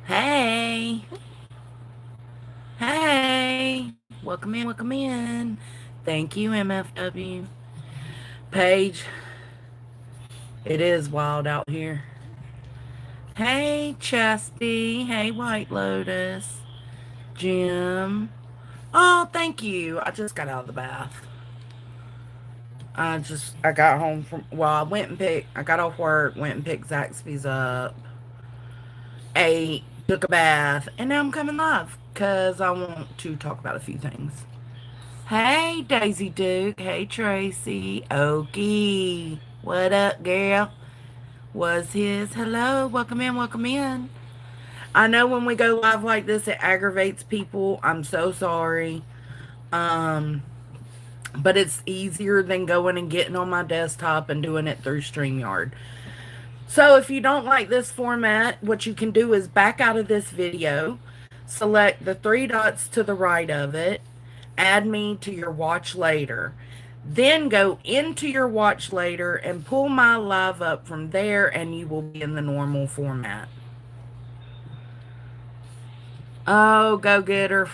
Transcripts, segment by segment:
Hey. Hey. Welcome in, welcome in. Thank you, MFW. Paige, it is wild out here. Hey, Chesty. Hey, White Lotus. Jim. Oh, thank you. I just got out of the bath. I got home from, well, I got off work, went and picked Zaxby's up, ate, took a bath, and now I'm coming live because I want to talk about a few things. Hey, Daisy Duke. Hey, Tracy. Okie. What up, girl? Was his. Hello. Welcome in. Welcome in. I know when we go live like this, it aggravates people. I'm so sorry. Um, but it's easier than going and getting on my desktop and doing it through StreamYard. So if you don't like this format, what you can do is back out of this video, select the three dots to the right of it, add me to your watch later. Then go into your watch later and pull my live up from there, and you will be in the normal format. Oh, go getter.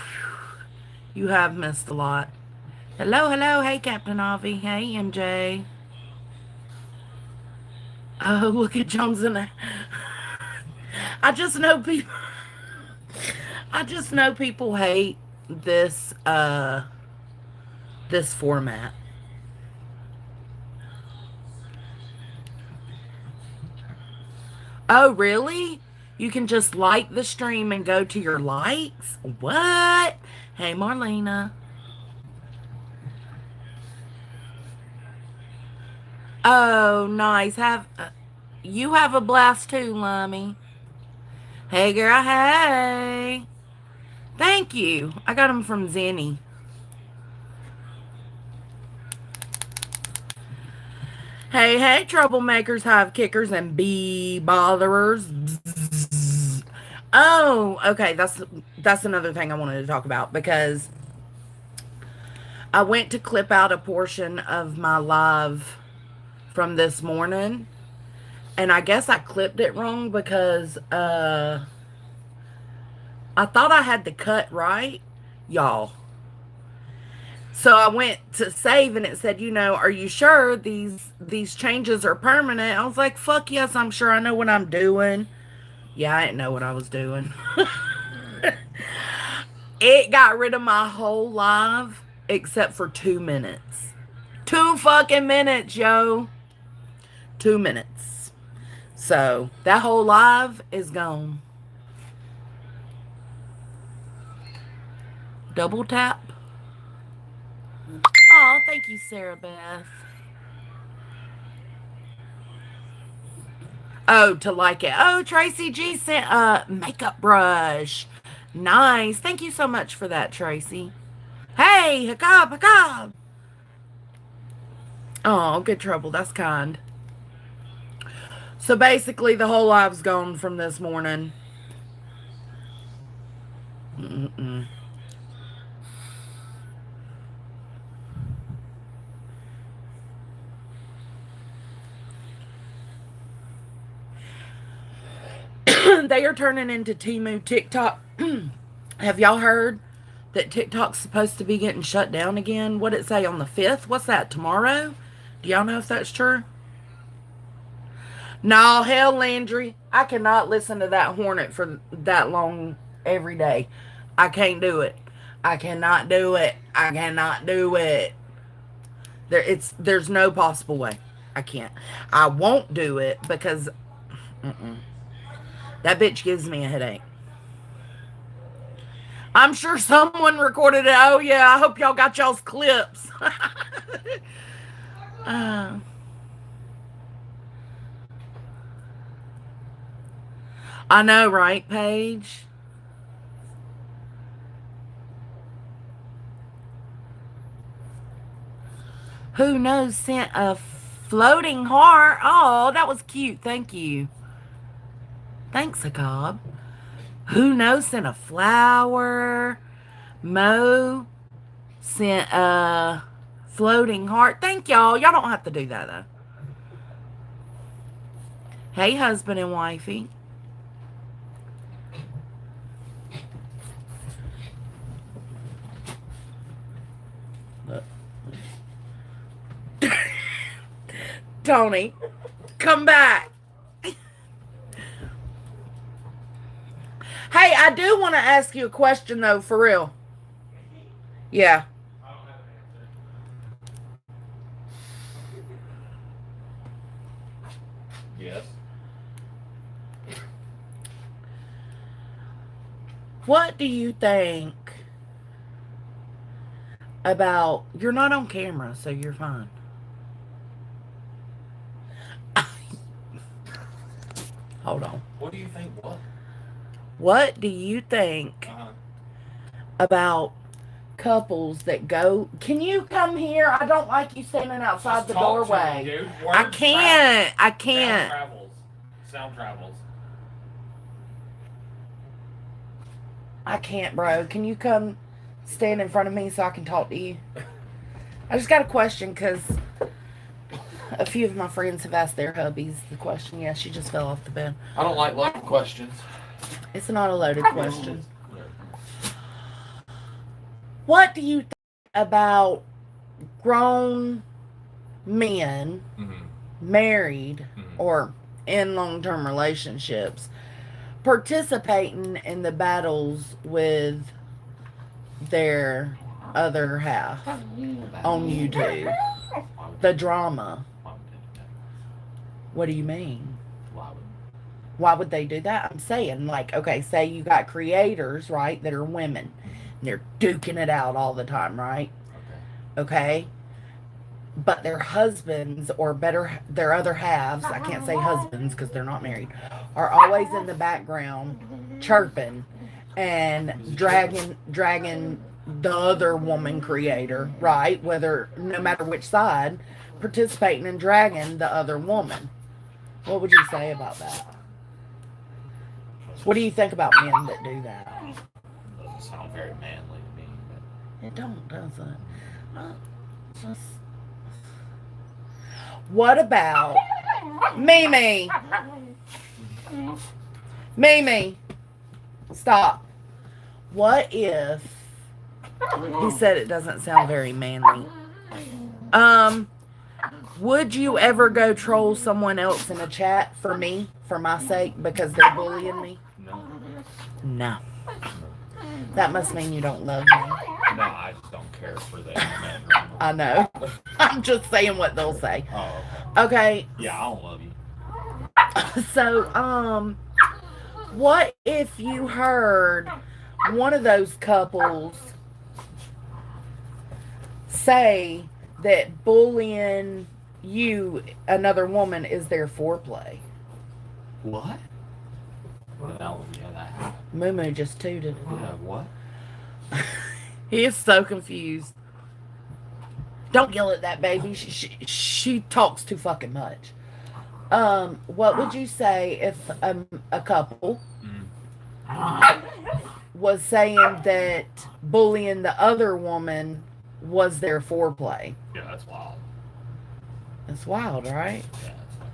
You have missed a lot. Hello, hello. Hey, Captain Avi. Hey, MJ. Oh, look at JoneS'N. I just know people. I just know people hate this format. Oh, really? You can just like the stream and go to your likes? What? Hey, Marlena. Oh, nice. You have a blast too, Lummy. Hey, girl. Hey. Thank you. I got them from Zenny. Hey, hey, troublemakers, hive kickers, and bee botherers. Bzzz. Oh, okay. That's another thing I wanted to talk about because I went to clip out a portion of my live from this morning, and I guess I clipped it wrong because I thought I had the cut right, y'all. So I went to save and it said, are you sure these changes are permanent? I was like, fuck yes, I'm sure. I know what I'm doing. Yeah, I didn't know what I was doing. It got rid of my whole live except for 2 minutes. 2 fucking minutes, yo. 2 minutes. So that whole live is gone. Double tap. Oh, thank you, Sarah Beth. Oh, to like it. Oh, Tracy G sent a makeup brush. Nice. Thank you so much for that, Tracy. Hey, Hakab, Hakab. Oh, good trouble. That's kind. So basically, the whole live's gone from this morning. Mm-mm. They are turning into Timu TikTok. Have y'all heard that TikTok's supposed to be getting shut down again? What'd it say on the 5th? What's that, tomorrow? Do y'all know if that's true? No, hell, Landry. I cannot listen to that hornet for that long every day. I can't do it. I cannot do it. I cannot do it. There's no possible way. I can't. I won't do it because that bitch gives me a headache. I'm sure someone recorded it. Oh yeah, I hope y'all got y'all's clips. uh, I know, right, Paige? Who knows sent a floating heart? Oh, that was cute. Thank you. Thanks, Akab. Who knows sent a flower? Mo sent a Floating heart. Thank y'all. Y'all don't have to do that, though. Hey, husband and wifey. Tony, come back. Hey, I do want to ask you a question, though, for real. Yeah. Yes. What do you think about... You're not on camera, so you're fine. Hold on. What do you think? What? What do you think about couples that go... Can you come here? I don't like you standing outside Just the talk doorway. to me, dude. I Words can't. travel. I can't. Sound travels. I can't, bro. Can you come stand in front of me so I can talk to you? I just got a question because a few of my friends have asked their hubbies the question. Yeah, she just fell off the bed. I don't like loaded questions. It's not a loaded question. What do you think about grown men married or in long-term relationships participating in the battles with their other half on YouTube? The drama. What do you mean? Why would they do that? I'm saying, like, okay, say you got creators, right, that are women. And they're duking it out all the time, right? Okay? But their husbands, or better, their other halves, I can't say husbands because they're not married, are always in the background chirping and dragging the other woman creator, right? Whether, no matter which side, participating and dragging the other woman. What would you say about that? What do you think about men that do that? Doesn't sound very manly to me. It don't, does it? Just... What about Mimi? Mimi, stop. What if he said it doesn't sound very manly? Would you ever go troll someone else in a chat for me, for my sake, because they're bullying me? No. That must mean you don't love me. No, I just don't care for the internet. I know. I'm just saying what they'll say. Oh, okay. Yeah, I don't love you. So, what if you heard one of those couples say that bullying you, another woman, is their foreplay? What? No, yeah, that happened. Moo just tooted. Yeah, what? He is so confused. Don't yell at that baby. She talks too fucking much. What would you say if a couple was saying that bullying the other woman was their foreplay? Yeah, that's wild. That's wild, right? Yeah, that's wild.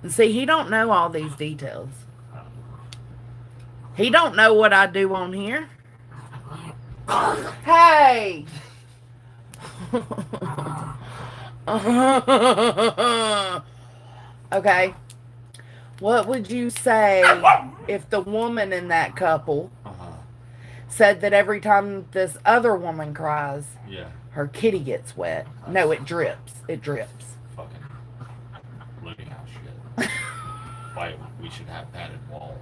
And see, he don't know all these details. He don't know what I do on here. Hey! Okay. What would you say if the woman in that couple said that every time this other woman cries, her kitty gets wet? No, it drips. It drips. Fucking living house shit. Why we should have padded walls.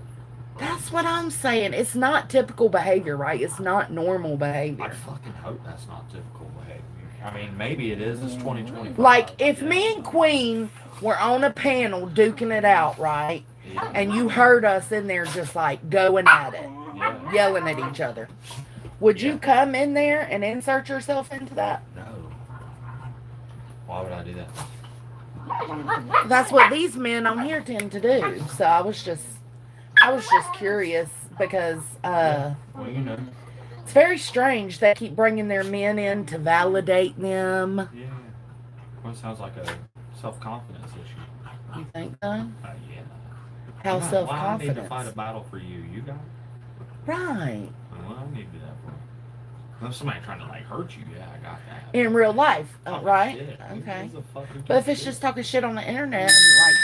That's what I'm saying. It's not typical behavior, right? It's not normal behavior. I fucking hope that's not typical behavior. I mean, maybe it is. It's 2025. Like, if me and Queen were on a panel duking it out, right? Yeah. And you heard us in there just like going at it, yelling at each other. Would you come in there and insert yourself into that? No. Why would I do that? That's what these men on here tend to do. So I was just curious because Well, you know. It's very strange. They keep bringing their men in to validate them. Yeah. Well, it sounds like a self-confidence issue. You think so? Yeah. How Why I need to self-confidence? fight a battle for you? You got it. Right. Well, I need to do that for you. If somebody trying to like hurt you, yeah, I got that. In real life, Talking right? shit. Okay. Who's a fucking But if it's shit? just talking shit on the internet and like,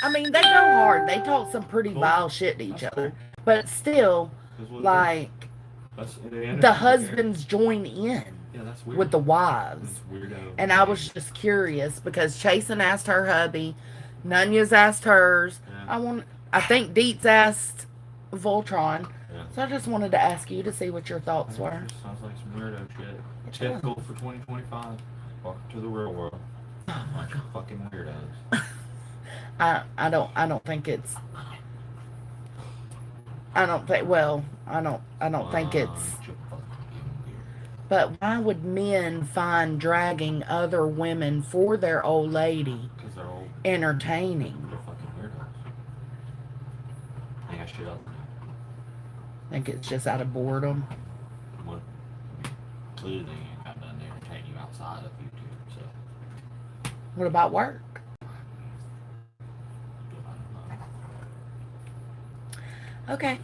I mean, they go hard. They talk some pretty Cool. vile shit to each That's other. cool. But still, That's what it is. like, That's the husbands join in Yeah, that's weird. with the wives. That's weirdo. And I was just curious because Chasen asked her hubby, Nunya's asked hers. Yeah. I think Deets asked Voltron. Yeah. So I just wanted to ask you to see what your thoughts were. Just sounds like some weirdo shit. Typical for 2025. Welcome to the real world. Oh my Bunch of fucking weirdos. I don't think it's I don't think it's Bunch of fucking weirdos. but why would men find dragging other women for their old lady Because they're old. entertaining? They're fucking weirdos. They got shit up. I think it's just out of boredom. What? Clearly they ain't got nothing to entertain you outside of YouTube, so. What about work? Okay.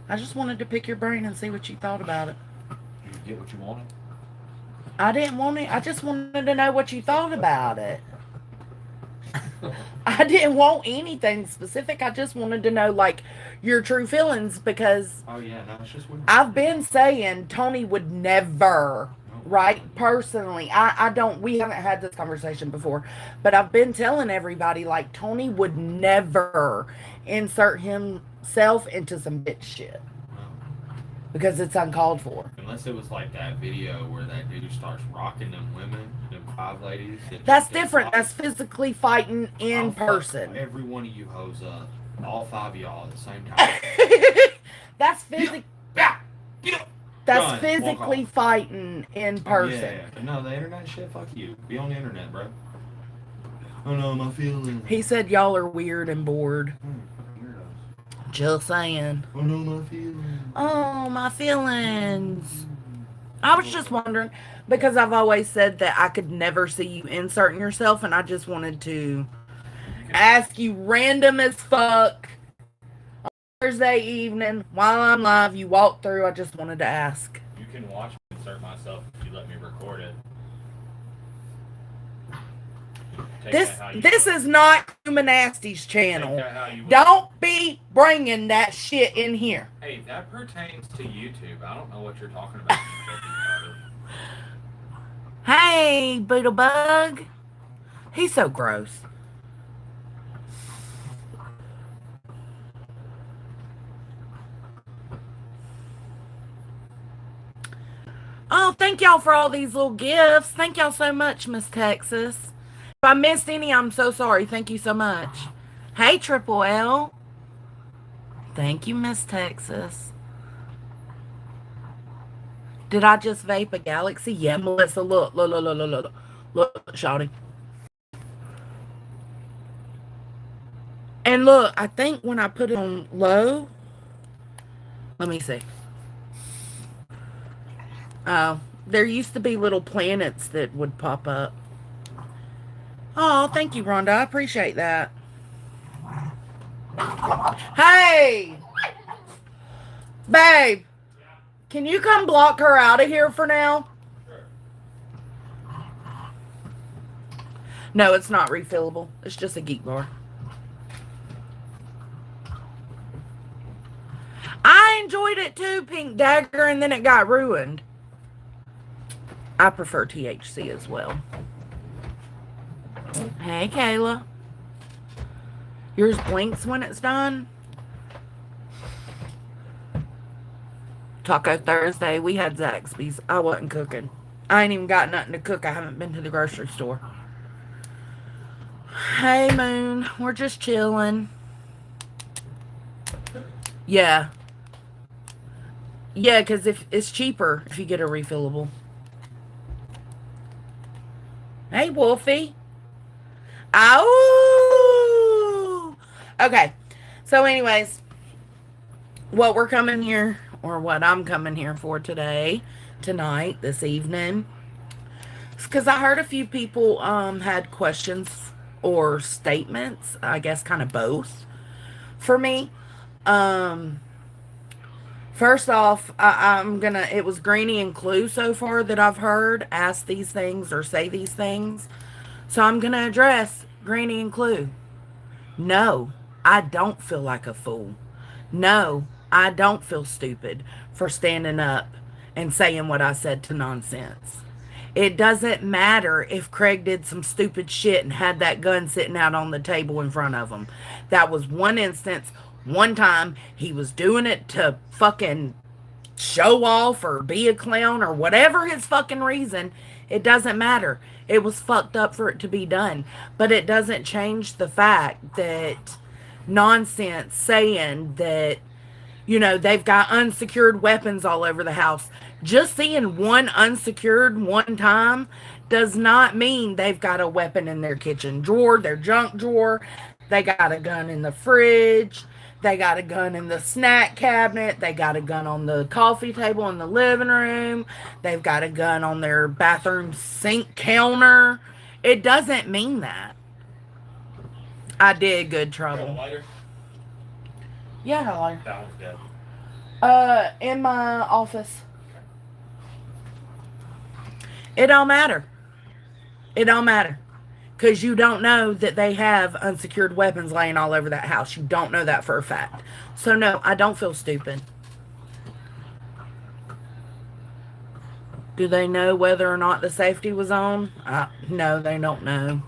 I just wanted to pick your brain and see what you thought about it. Did you get what you wanted? I didn't want it. I just wanted to know what you thought about it. I didn't want anything specific. I just wanted to know, like, your true feelings because Oh yeah, no, it's just weird. I've been saying Tony would never, right? Personally, I don't, we haven't had this conversation before, but I've been telling everybody, like, Tony would never insert himself into some bitch shit because it's uncalled for. Unless it was like that video where that dude starts rocking them women, them 5 ladies. That's different. That's physically fighting in I'll fuck person. every one of you hoes up. All 5 of y'all at the same time. That's physically. Yeah. Get up. That's Done. physically Walk off. fighting in person. Yeah. But no, the internet shit, fuck you. Be on the internet, bro. Oh no, my feelings. He said y'all are weird and bored. Fucking weirdos. Just saying. Oh no, my feelings. Oh, my feelings. I was just wondering because I've always said that I could never see you inserting yourself, and I just wanted to ask you random as fuck on Thursday evening while I'm live. You walk through. I just wanted to ask. You can watch me insert myself if you let me record it. This is not Human Nasty's channel. Don't. Don't be bringing that shit in here. Hey, that pertains to YouTube. I don't know what you're talking about. Hey, Boodlebug. He's so gross. Oh, thank y'all for all these little gifts. Thank y'all so much, Miss Texas. If I missed any, I'm so sorry. Thank you so much. Hey, Triple L. Thank you, Miss Texas. Did I just vape a Galaxy? Yeah, Melissa, look, shawty. And look, I think when I put it on low, let me see. There used to be little planets that would pop up. Oh, thank you, Rhonda. I appreciate that. Hey! Babe, can you come block her out of here for now? No, it's not refillable. It's just a geek bar. I enjoyed it too, Pink Dagger, and then it got ruined. I prefer THC as well. Hey, Kayla. Yours blinks when it's done? Taco Thursday. We had Zaxby's. I wasn't cooking. I ain't even got nothing to cook. I haven't been to the grocery store. Hey, Moon. We're just chilling. Yeah. Yeah, because if it's cheaper if you get a refillable. Hey, Wolfie. Ow! Okay. So anyways, what we're coming here or what I'm coming here for today, tonight, this evening, is because I heard a few people had questions or statements, I guess kind of both, for me. Um, First off, it was Greenie and Clue so far that I've heard ask these things or say these things. So I'm gonna address Greenie and Clue. No, I don't feel like a fool. No, I don't feel stupid for standing up and saying what I said to nonsense. It doesn't matter if Craig did some stupid shit and had that gun sitting out on the table in front of him. That was one instance, one time. He was doing it to fucking show off or be a clown or whatever his fucking reason. It doesn't matter. It was fucked up for it to be done. But it doesn't change the fact that nonsense saying that, they've got unsecured weapons all over the house. Just seeing one unsecured one time does not mean they've got a weapon in their kitchen drawer, their junk drawer. They got a gun in the fridge. They got a gun in the snack cabinet. They got a gun on the coffee table in the living room. They've got a gun on their bathroom sink counter. It doesn't mean that. I did good trouble. Lighter? Yeah, hello. That one's dead. In my office. It don't matter. It don't matter. Because you don't know that they have unsecured weapons laying all over that house. You don't know that for a fact. So, no, I don't feel stupid. Do they know whether or not the safety was on? No, they don't know.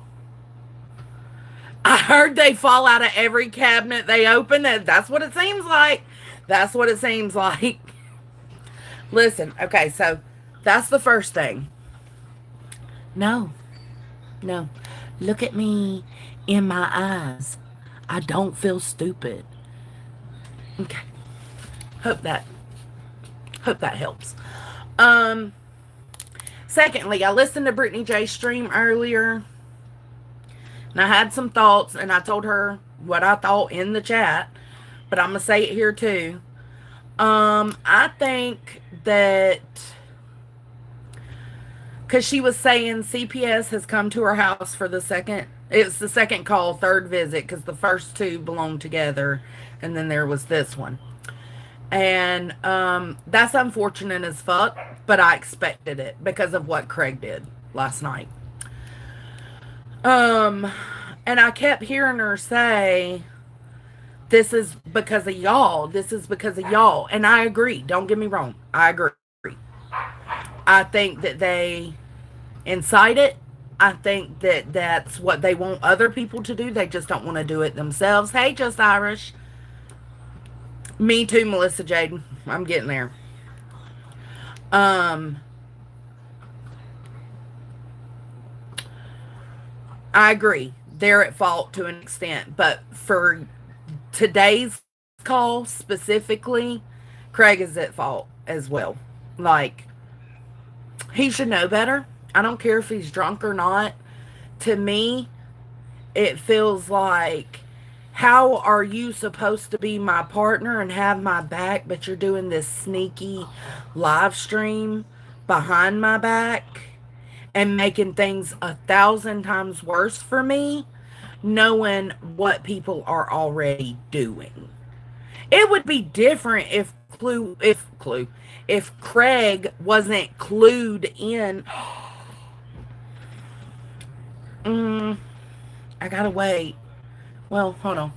I heard they fall out of every cabinet they open. That's what it seems like. That's what it seems like. Listen, okay, so that's the first thing. No. Look at me in my eyes. I don't feel stupid. Okay. Hope that helps. Secondly, I listened to Brittany Jay's stream earlier, and I had some thoughts, and I told her what I thought in the chat, but I'm gonna say it here too. I think that because she was saying CPS has come to her house for the second call, third visit, because the first two belong together, and then there was this one. And that's unfortunate as fuck, but I expected it because of what Craig did last night. And I kept hearing her say, this is because of y'all. This is because of y'all. And I agree. Don't get me wrong. I agree. I think that they incite it. I think that that's what they want other people to do. They just don't want to do it themselves. Hey, Just Irish. Me too, Melissa Jaden. I'm getting there. I agree. They're at fault to an extent. But for today's call specifically, Craig is at fault as well. Like, he should know better. I don't care if he's drunk or not. To me, it feels like, how are you supposed to be my partner and have my back, but you're doing this sneaky live stream behind my back and making things 1,000 times worse for me, knowing what people are already doing. It would be different if Craig wasn't clued in. I gotta wait. Well, hold on.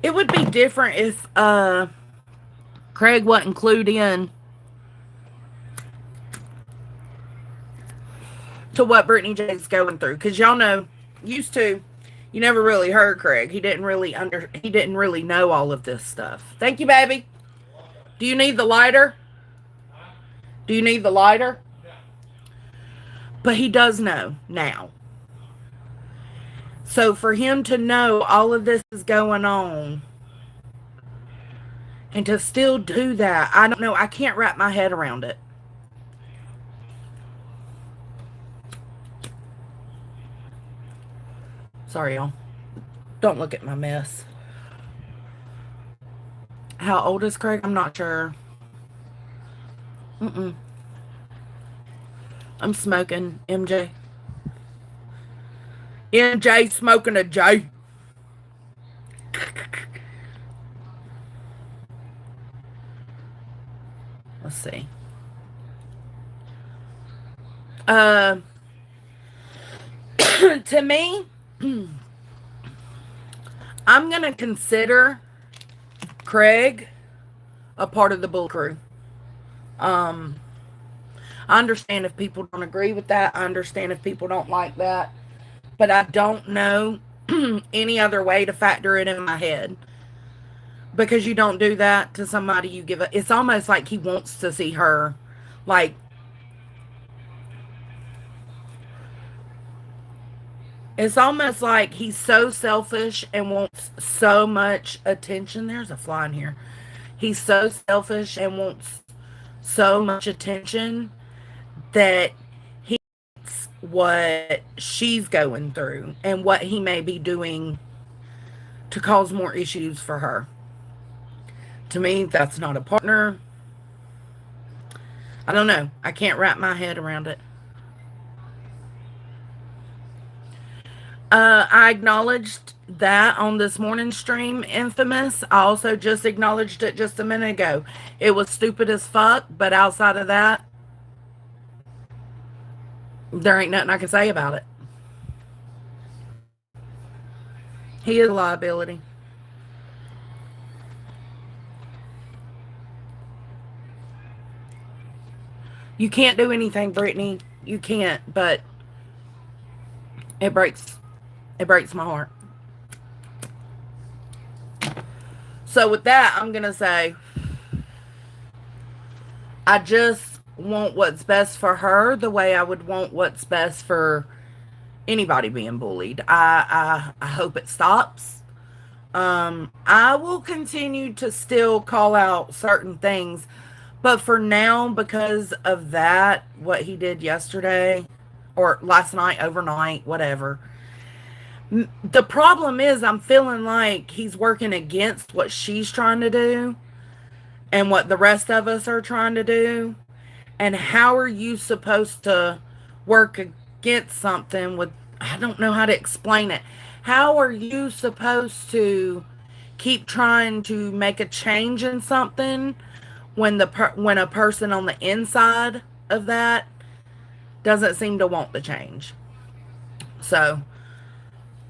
It would be different if Craig wasn't clued in to what Brittany Jay's going through. Because y'all know, you never really heard Craig. He didn't really know all of this stuff. Thank you, baby. Do you need the lighter? Do you need the lighter? But he does know now. So for him to know all of this is going on and to still do that, I don't know. I can't wrap my head around it. Sorry, y'all. Don't look at my mess. How old is Craig? I'm not sure. Mm-mm. I'm smoking, MJ. MJ smoking a J. Let's see. Uh, to me, I'm gonna consider Craig a part of the Bull Crew. Um, I understand if people don't agree with that. I understand if people don't like that. But I don't know any other way to factor it in my head. Because you don't do that to somebody you give a. It's almost like he wants to see her. Like, it's almost like he's so selfish and wants so much attention. There's a fly in here. He's so selfish and wants so much attention that he hates what she's going through and what he may be doing to cause more issues for her. To me, that's not a partner. I don't know. I can't wrap my head around it. I acknowledged that on this morning's stream, Infamous. I also just acknowledged it just a minute ago. It was stupid as fuck, but outside of that, there ain't nothing I can say about it. He is a liability. You can't do anything, Brittany. You can't, but it breaks my heart. So with that, I'm going to say I just want what's best for her the way I would want what's best for anybody being bullied. I hope it stops. I will continue to still call out certain things, but for now, because of that, what he did yesterday or last night, overnight, whatever. The problem is I'm feeling like he's working against what she's trying to do and what the rest of us are trying to do. And how are you supposed to work against something with, I don't know how to explain it. How are you supposed to keep trying to make a change in something when when a person on the inside of that doesn't seem to want the change? So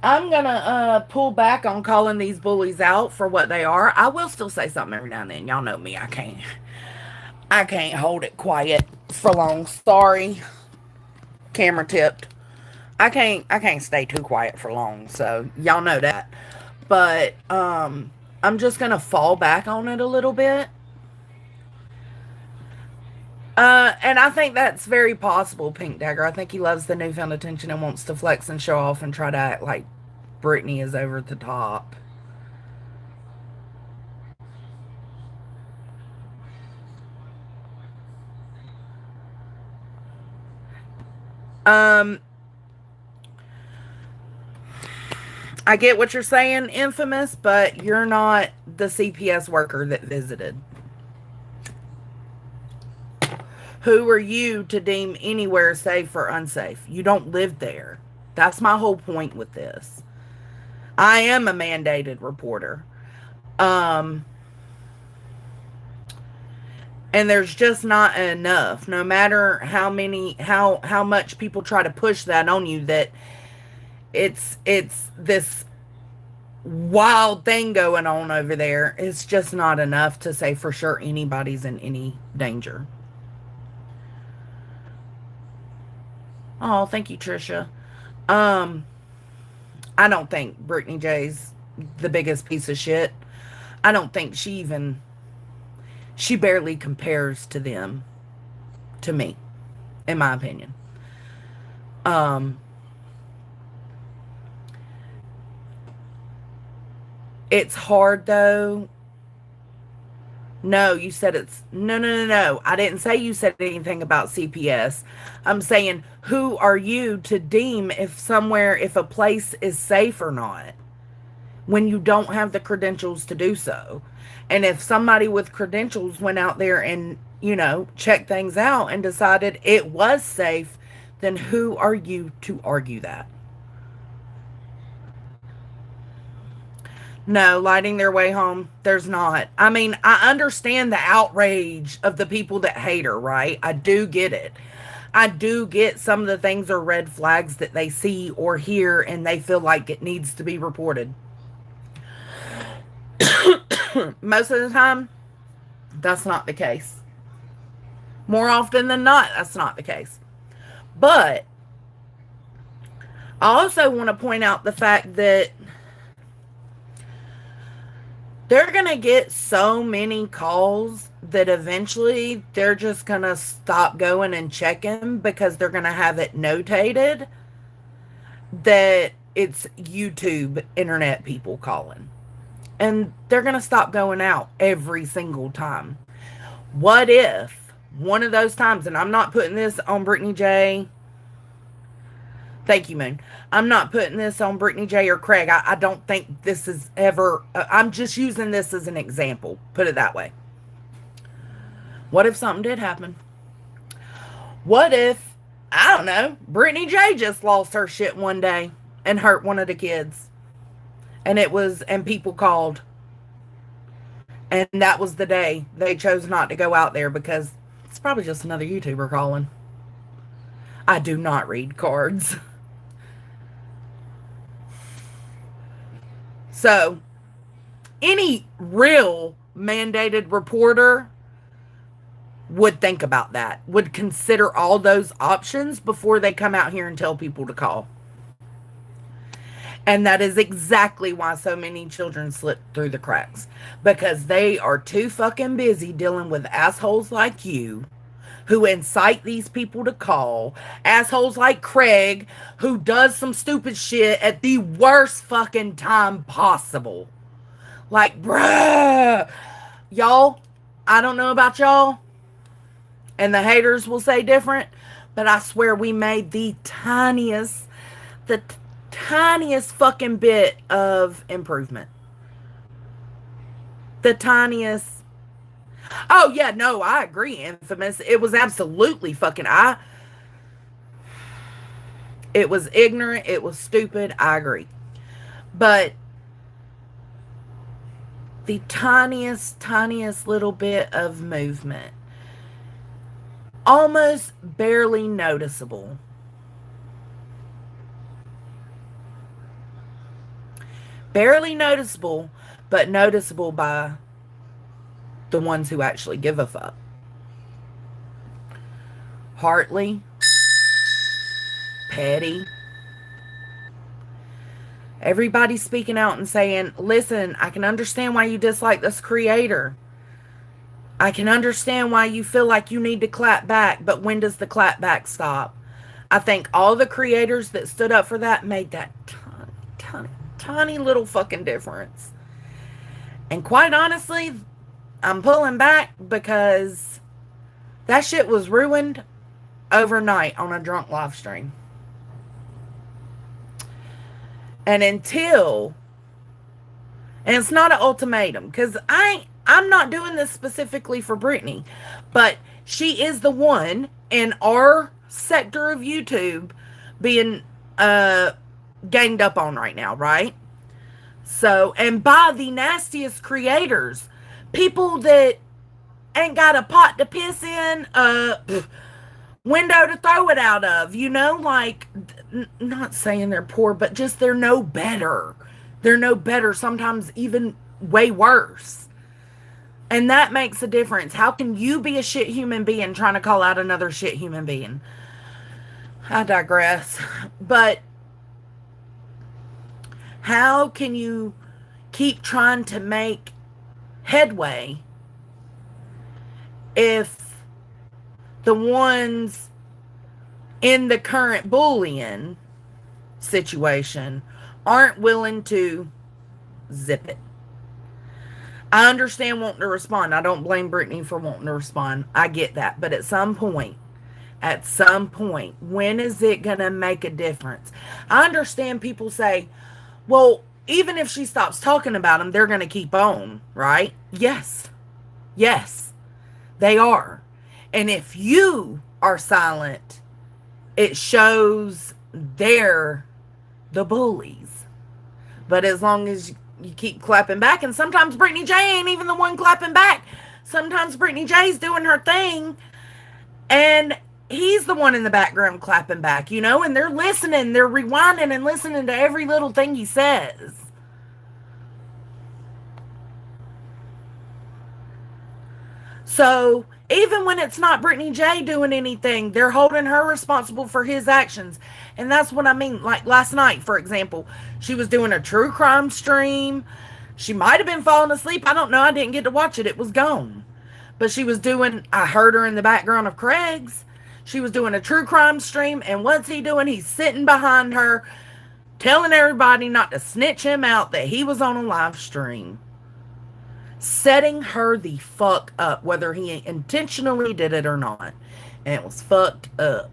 I'm gonna pull back on calling these bullies out for what they are. I will still say something every now and then. Y'all know me. I can't hold it quiet for long. Sorry. Camera tipped. I can't stay too quiet for long, so y'all know that. But I'm just gonna fall back on it a little bit. And I think that's very possible, Pink Dagger. I think he loves the newfound attention and wants to flex and show off and try to act like Brittany is over the top. I get what you're saying, Infamous, but you're not the CPS worker that visited. Who are you to deem anywhere safe or unsafe? You don't live there. That's my whole point with this. I am a mandated reporter. And there's just not enough. No matter how much people try to push that on you, that it's this wild thing going on over there. It's just not enough to say for sure anybody's in any danger. Oh, thank you, Trisha. I don't think Brittany Jay's the biggest piece of shit. I don't think she barely compares to them, to me, in my opinion. It's hard though. No, you said it's no. I didn't say you said anything about CPS. I'm saying, who are you to deem if a place is safe or not? when you don't have the credentials to do so. And if somebody with credentials went out there and, checked things out and decided it was safe, then who are you to argue that? No, lighting their way home, there's not. I mean, I understand the outrage of the people that hate her, right? I do get it. I do get some of the things are red flags that they see or hear and they feel like it needs to be reported. Most of the time, that's not the case. More often than not, that's not the case. But I also want to point out the fact that they're going to get so many calls that eventually they're just going to stop going and checking because they're going to have it notated that it's YouTube internet people calling. And they're going to stop going out every single time. What if one of those times, and I'm not putting this on Brittany Jay. Thank you, Moon. I'm not putting this on Brittany Jay or Craig. I don't think this is ever, I'm just using this as an example. Put it that way. What if something did happen? What if, I don't know, Brittany Jay just lost her shit one day and hurt one of the kids? And people called. And that was the day they chose not to go out there because it's probably just another YouTuber calling. I do not read cards. So, any real mandated reporter would think about that, would consider all those options before they come out here and tell people to call. And that is exactly why so many children slip through the cracks. Because they are too fucking busy dealing with assholes like you who incite these people to call. Assholes like Craig who does some stupid shit at the worst fucking time possible. Like, bruh. Y'all, I don't know about y'all. And the haters will say different. But I swear we made the tiniest fucking bit of improvement. The tiniest. Oh, yeah, no, I agree, Infamous. It was absolutely fucking, it was ignorant. It was stupid. I agree. But the tiniest little bit of movement, almost barely noticeable, but noticeable by the ones who actually give a fuck. Hartley, Petty, everybody speaking out and saying, listen, I can understand why you dislike this creator. I can understand why you feel like you need to clap back, but when does the clap back stop? I think all the creators that stood up for that made that tiny little fucking difference. And quite honestly, I'm pulling back because that shit was ruined overnight on a drunk live stream. And and it's not an ultimatum, because I'm not doing this specifically for Brittany, but she is the one in our sector of YouTube being ganged up on right now, right? So, and by the nastiest creators, people that ain't got a pot to piss in, window to throw it out of, like, not saying they're poor, but just they're no better. They're no better, sometimes even way worse. And that makes a difference. How can you be a shit human being trying to call out another shit human being? I digress. But how can you keep trying to make headway if the ones in the current bullying situation aren't willing to zip it? I understand wanting to respond. I don't blame Brittany for wanting to respond. I get that. But at some point, when is it going to make a difference? I understand people say, well, even if she stops talking about them, they're going to keep on, right? Yes. Yes, they are. And if you are silent, it shows they're the bullies. But as long as you keep clapping back, and sometimes Brittany Jay ain't even the one clapping back. Sometimes Brittany Jay's doing her thing, and he's the one in the background clapping back, you know, and they're listening, they're rewinding and listening to every little thing he says. So even when it's not Brittany Jay doing anything, they're holding her responsible for his actions. And that's what I mean. Like last night, for example, she was doing a true crime stream. She might have been falling asleep. I don't know. I didn't get to watch it. It was gone. But she was doing, I heard her in the background of Craig's. She was doing a true crime stream. And what's he doing? He's sitting behind her, telling everybody not to snitch him out that he was on a live stream. Setting her the fuck up, whether he intentionally did it or not. And it was fucked up.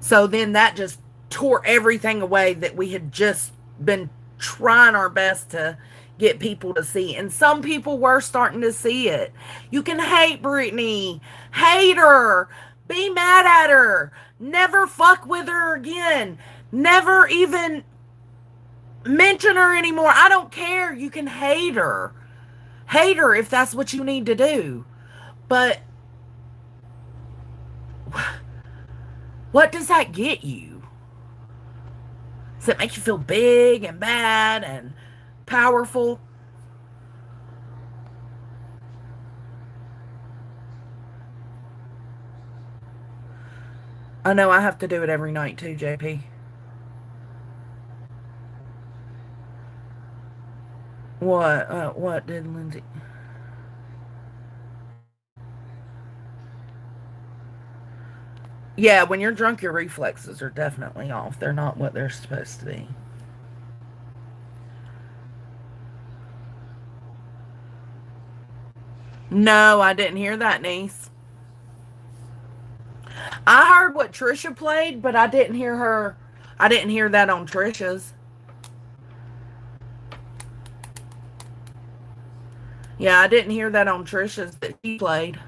So then that just tore everything away that we had just been trying our best to get people to see. And some people were starting to see it. You can hate Brittany, hate her, be mad at her, never fuck with her again, never even mention her anymore. I don't care. You can hate her. Hate her if that's what you need to do. But what does that get you? Does it make you feel big and bad and powerful? I know I have to do it every night too, JP. What did Lindsay? Yeah, when you're drunk, your reflexes are definitely off. They're not what they're supposed to be. No, I didn't hear that, niece. I heard what Trisha played, but I didn't hear her. I didn't hear that on Trisha's. Yeah, I didn't hear that on Trisha's that she played.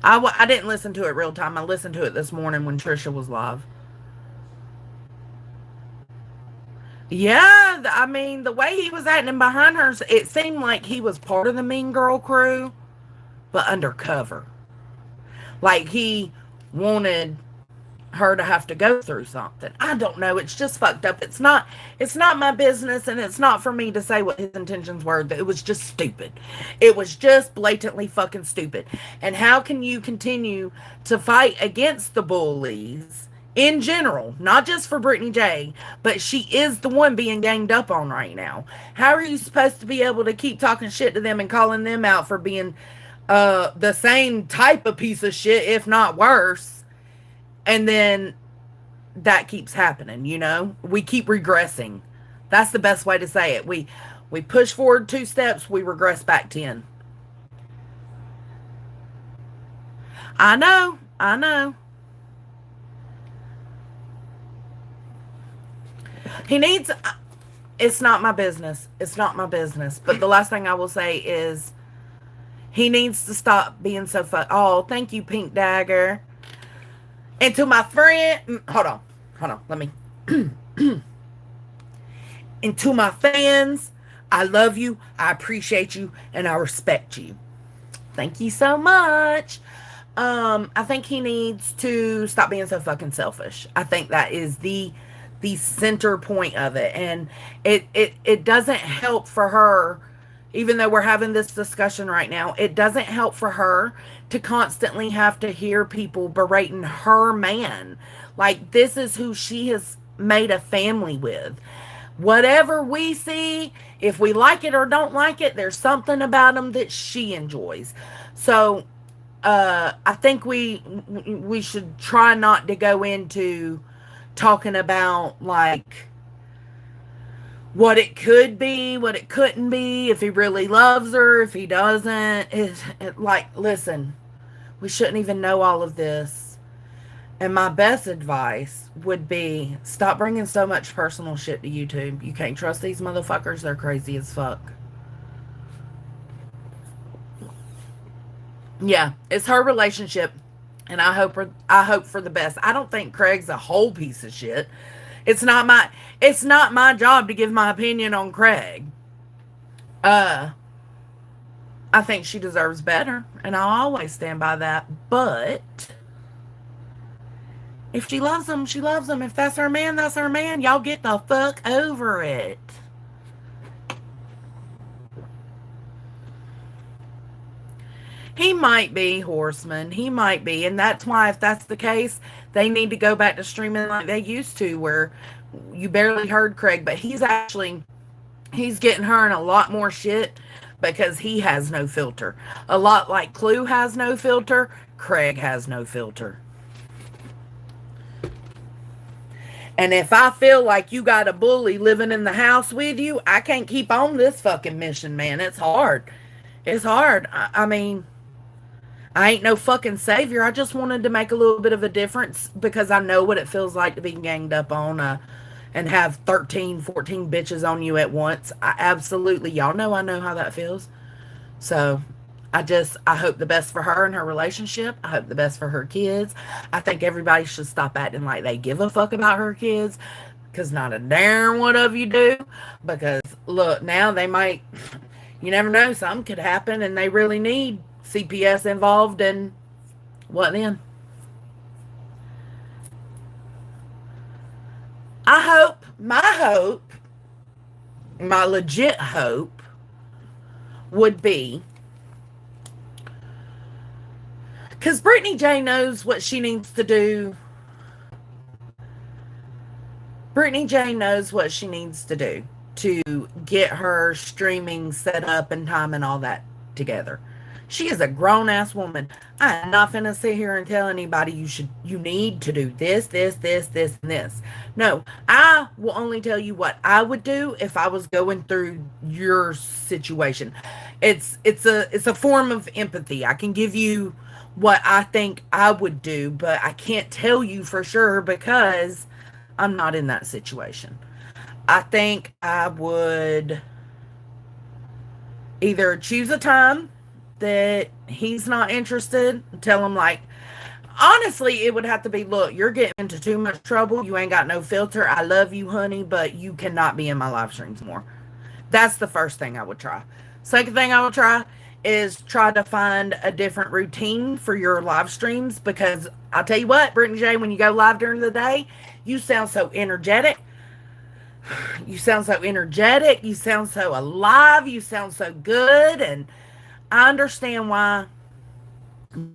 I didn't listen to it real time. I listened to it this morning when Trisha was live. Yeah, I mean, the way he was acting behind her, it seemed like he was part of the Mean Girl crew, but undercover. Like he wanted her to have to go through something. I don't know. It's just fucked up. It's not my business, and it's not for me to say what his intentions were. It was just stupid. It was just blatantly fucking stupid. And how can you continue to fight against the bullies in general, not just for Brittany Jay, but she is the one being ganged up on right now? How are you supposed to be able to keep talking shit to them and calling them out for being the same type of piece of shit, if not worse? And then that keeps happening, you know? We keep regressing. That's the best way to say it. We push forward 2 steps, we regress back 10. I know. I know. He needs... It's not my business. It's not my business. But the last thing I will say is he needs to stop being so Oh, thank you, Pink Dagger. And to my friend, hold on, let me. And to my fans, I love you, I appreciate you, and I respect you. Thank you so much. I think he needs to stop being so fucking selfish. I think that is the center point of it. And it doesn't help for her, even though we're having this discussion right now, it doesn't help for her to constantly have to hear people berating her man. Like, this is who she has made a family with. Whatever we see, if we like it or don't like it, there's something about him that she enjoys. So, I think we should try not to go into talking about, like, what it could be, what it couldn't be, if he really loves her, if he doesn't. Like, listen, we shouldn't even know all of this. And my best advice would be stop bringing so much personal shit to YouTube. You can't trust these motherfuckers. They're crazy as fuck. Yeah, it's her relationship, and I hope for the best. I don't think Craig's a whole piece of shit. It's not my it's not my job to give my opinion on Craig. Uh I think she deserves better, and I'll always stand by that. But if she loves him, she loves him. If that's her man, that's her man. Y'all get the fuck over it. He might be, Horseman. He might be. And that's why, if that's the case, they need to go back to streaming like they used to, where you barely heard Craig, but he's getting her in a lot more shit because he has no filter. A lot like Clue has no filter, Craig has no filter. And if I feel like you got a bully living in the house with you, I can't keep on this fucking mission, man. It's hard. It's hard. I mean, I ain't no fucking savior. I just wanted to make a little bit of a difference because I know what it feels like to be ganged up on and have 13, 14 bitches on you at once. Y'all know I know how that feels. So I hope the best for her and her relationship. I hope the best for her kids. I think everybody should stop acting like they give a fuck about her kids, because not a darn one of you do. Because look, now they might, you never know, something could happen and they really need CPS involved, and what then? My legit hope would be, because Brittany Jay knows what she needs to do. Brittany Jay knows what she needs to do to get her streaming set up and time and all that together. She is a grown-ass woman. I am not finna sit here and tell anybody you need to do this, and this. No, I will only tell you what I would do if I was going through your situation. It's a form of empathy. I can give you what I think I would do, but I can't tell you for sure because I'm not in that situation. I think I would either choose a time that he's not interested, tell him, like, honestly, it would have to be, look, you're getting into too much trouble. You ain't got no filter. I love you, honey, but you cannot be in my live streams more. That's the first thing I would try. Second thing I would try is try to find a different routine for your live streams, because I'll tell you what, Brittany Jay, when you go live during the day, you sound so energetic. You sound so energetic. You sound so alive. You sound so good. And I understand why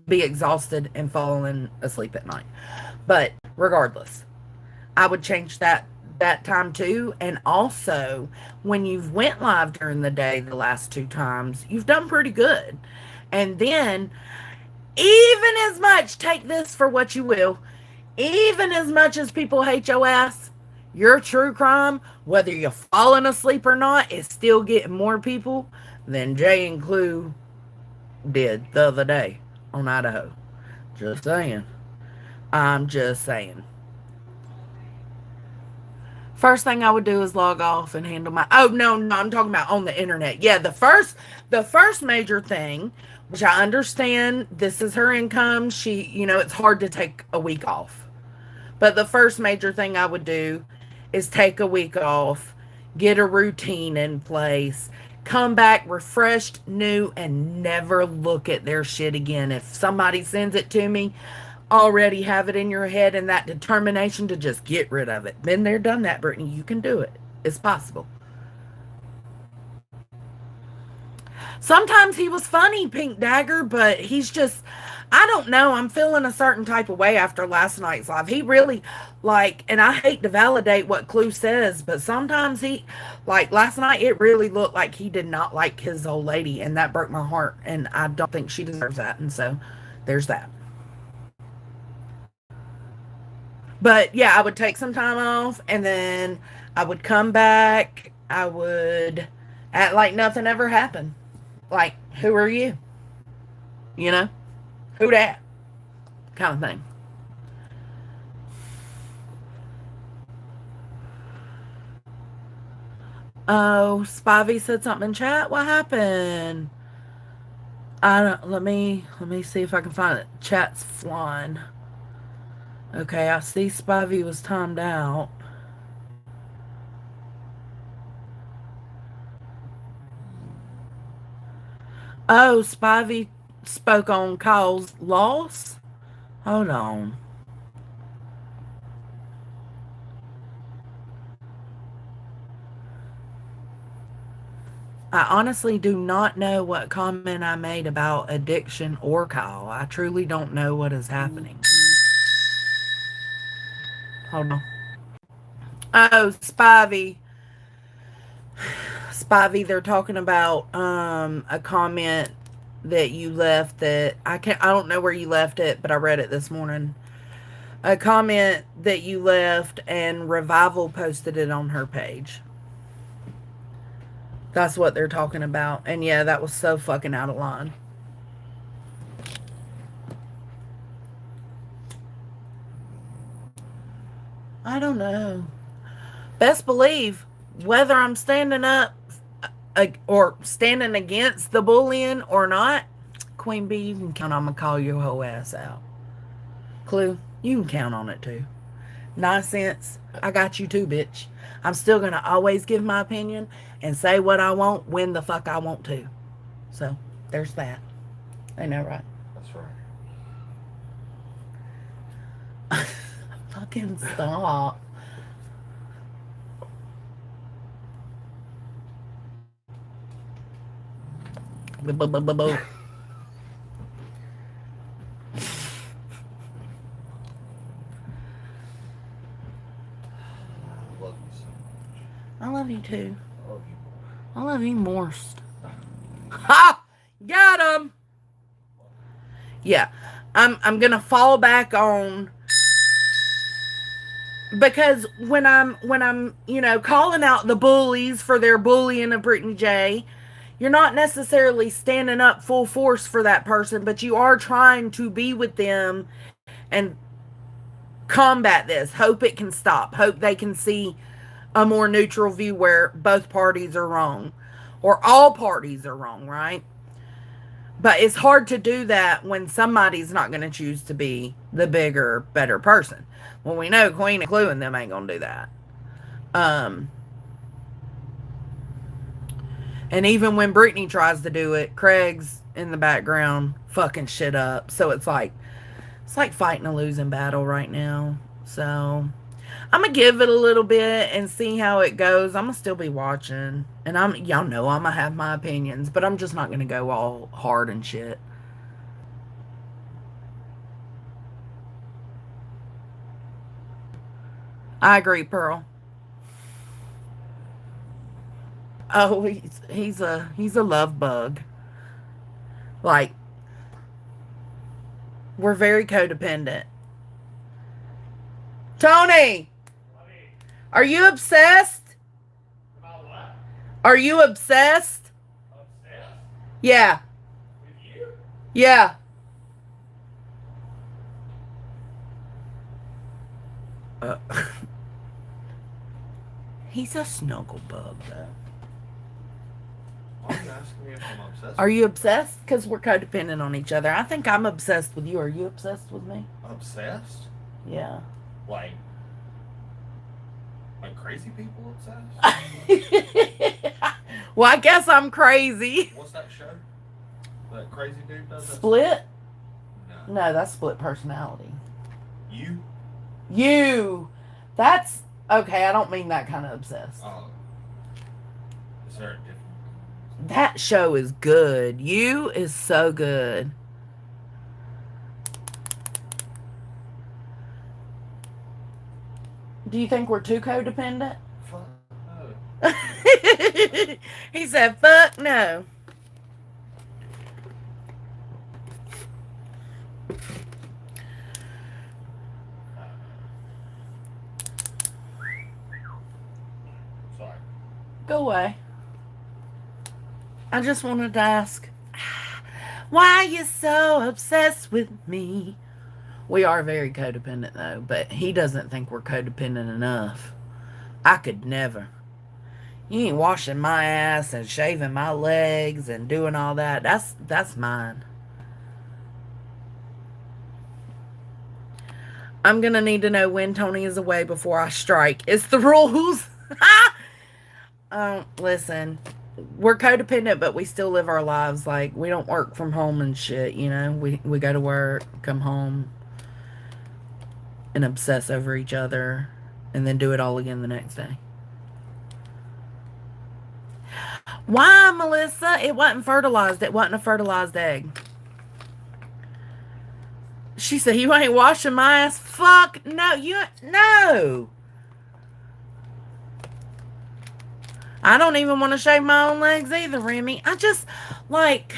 be exhausted and falling asleep at night. But regardless, I would change that time too. And also, when you've went live during the day the last 2 times, you've done pretty good. And then, even as much, take this for what you will, even as much as people hate your ass, your true crime, whether you're falling asleep or not, is still getting more people than Jay and Clue did the other day on Idaho. Just saying. I'm just saying. First thing I would do is log off and handle my... Oh, no, I'm talking about on the internet. Yeah, the first major thing, which I understand, this is her income. She, it's hard to take a week off. But the first major thing I would do is take a week off, get a routine in place, come back refreshed, new, and never look at their shit again. If somebody sends it to me, already have it in your head and that determination to just get rid of it. Been there, done that, Brittany. You can do it. It's possible. Sometimes he was funny, Pink Dagger, but he's just... I don't know. I'm feeling a certain type of way after last night's live. He really, and I hate to validate what Clue says, but sometimes last night, it really looked like he did not like his old lady, and that broke my heart, and I don't think she deserves that, and so there's that. But, yeah, I would take some time off, and then I would come back. I would act like nothing ever happened. Like, who are you? Who dat? Kind of thing. Oh, Spivey said something in chat. What happened? I don't. Let me see if I can find it. Chat's flying. Okay, I see Spivey was timed out. Oh, Spivey spoke on Kyle's loss. Hold on. I honestly do not know what comment I made about addiction or Kyle. I truly don't know what is happening. Hold on. Oh, Spivey. Spivey, they're talking about a comment that you left that I don't know where you left it, but I read it this morning. A comment that you left and Revival posted it on her page. That's what they're talking about. And yeah, that was so fucking out of line. I don't know. Best believe whether I'm standing up or standing against the bullying or not, Queen Bee, you can count on me to call your whole ass out. Clue, you can count on it too. Nonsense, I got you too, bitch. I'm still going to always give my opinion and say what I want when the fuck I want to. So, there's that. Ain't that right? That's right. Fucking stop. I love you too. I love you more. Ha! Got him. Yeah, I'm gonna fall back on because when I'm calling out the bullies for their bullying of Brittany Jay, you're not necessarily standing up full force for that person, but you are trying to be with them and combat this. Hope it can stop. Hope they can see a more neutral view where both parties are wrong or all parties are wrong, right? But it's hard to do that when somebody's not going to choose to be the bigger, better person. Well, we know Queen and Clue and them ain't going to do that. And even when Brittany tries to do it, Craig's in the background fucking shit up. So it's like fighting a losing battle right now. So I'm gonna give it a little bit and see how it goes. I'm gonna still be watching, and y'all know I'm gonna have my opinions, but I'm just not gonna go all hard and shit. I agree, Pearl. Oh, he's a love bug. Like, we're very codependent. Tony, are you obsessed? About what? Are you obsessed? Obsessed? Yeah. With you? Yeah. He's a snuggle bug, though. Why are you asking me if I'm obsessed? Are you obsessed? Because we're codependent on each other. I think I'm obsessed with you. Are you obsessed with me? Obsessed? Yeah. Like crazy people obsessed? Well, I guess I'm crazy. What's that show? That crazy dude does that? Split? No. No, that's split personality. You? That's okay. I don't mean that kind of obsessed. Oh. Is there a difference? That show is good. You is so good. Do you think we're too codependent? Fuck no. He said, fuck no. Sorry. Go away. I just wanted to ask, why are you so obsessed with me? We are very codependent, though, but he doesn't think we're codependent enough. I could never. You ain't washing my ass and shaving my legs and doing all that. That's mine. I'm gonna need to know when Tony is away before I strike. It's the rules. Listen, we're codependent, but we still live our lives. Like, we don't work from home and shit, you know? We go to work, come home, and obsess over each other, and then do it all again the next day. Why, Melissa? It wasn't fertilized. It wasn't a fertilized egg. She said, you ain't washing my ass. Fuck, no, no. I don't even want to shave my own legs either, Remy. I just, like,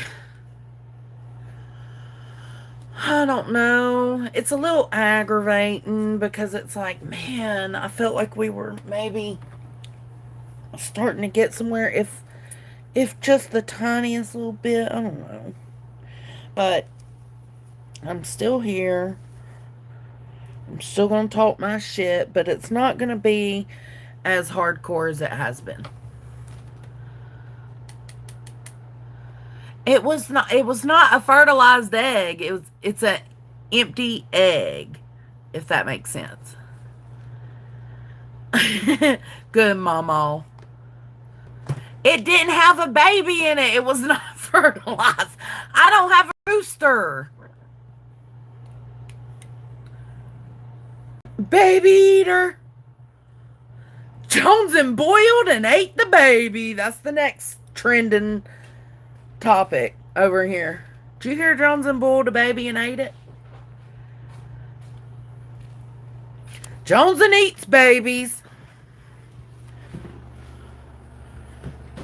I don't know. It's a little aggravating because it's like, man, I felt like we were maybe starting to get somewhere if just the tiniest little bit. I don't know. But I'm still here. I'm still going to talk my shit, but it's not going to be as hardcore as it has been. It was not a fertilized egg. It's an empty egg, if that makes sense. Good, Mama. It didn't have a baby in it. It was not fertilized. I don't have a rooster. Baby eater. JoneS'N boiled and ate the baby. That's the next trending topic over here. Did you hear JoneS'N boiled a baby and ate it? JoneS'N eats babies.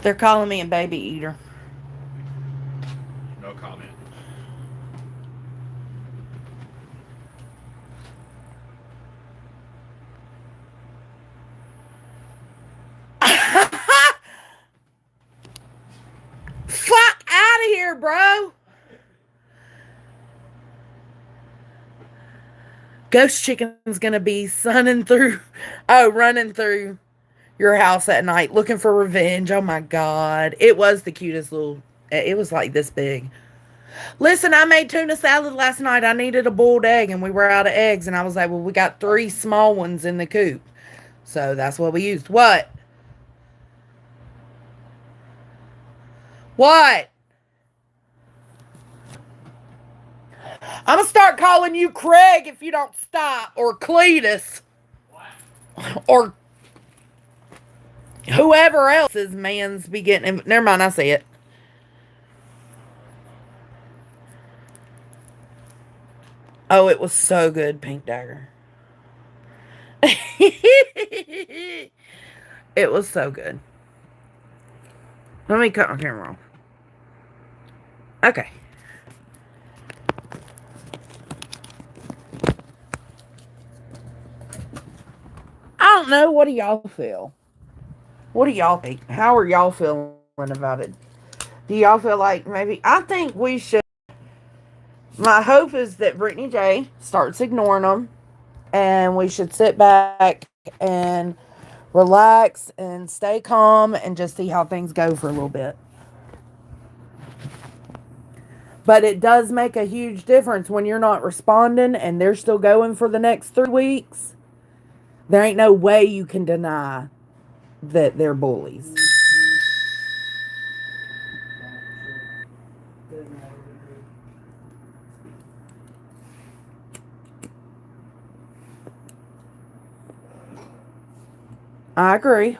They're calling me a baby eater. No comment. Fuck out of here, bro. Ghost Chicken's gonna be running through your house at night looking for revenge. Oh my God. It was the cutest little, it was like this big. Listen, I made tuna salad last night. I needed a boiled egg and we were out of eggs. And I was like, well, we got 3 small ones in the coop. So that's what we used. What? What? I'm going to start calling you Craig if you don't stop. Or Cletus. Or whoever else's man's be getting. Never mind, I see it. Oh, it was so good, Pink Dagger. It was so good. Let me cut my camera off. Okay. I don't know. What do y'all feel? What do y'all think? How are y'all feeling about it? Do y'all feel like maybe... I think we should... My hope is that Brittany Jay starts ignoring them. And we should sit back and relax and stay calm and just see how things go for a little bit. But it does make a huge difference when you're not responding and they're still going for the next 3 weeks. There ain't no way you can deny that they're bullies. I agree.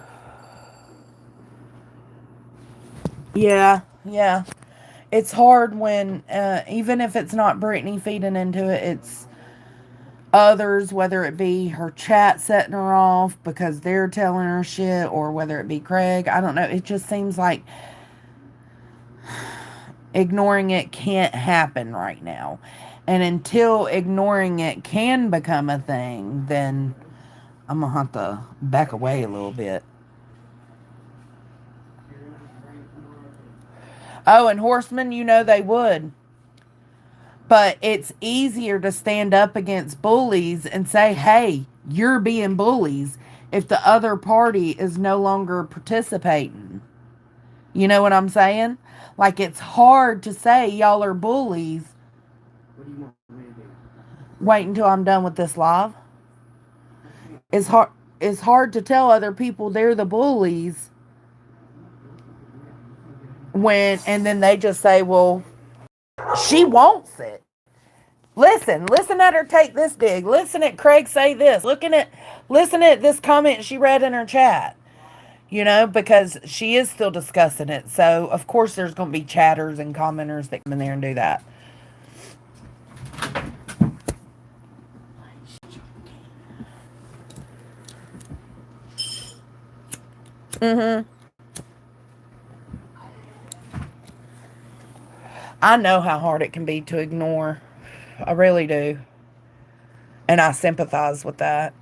Yeah. It's hard when, even if it's not Brittany feeding into it, it's others, whether it be her chat setting her off because they're telling her shit, or whether it be Craig. I don't know. It just seems like ignoring it can't happen right now. And until ignoring it can become a thing, then I'm going to have to back away a little bit. Oh, and horsemen, you know they would. But it's easier to stand up against bullies and say, hey, you're being bullies. if the other party is no longer participating. You know what I'm saying? Like, it's hard to say y'all are bullies. What do you want me to do? Wait until I'm done with this live. It's hard. It's hard to tell other people they're the bullies and then they just say, "Well, she wants it." Listen at her take this dig. Listen at Craig say this. Listen at this comment she read in her chat. You know, because she is still discussing it. So, of course, there's going to be chatters and commenters that come in there and do that. I know how hard it can be to ignore. I really do. And I sympathize with that.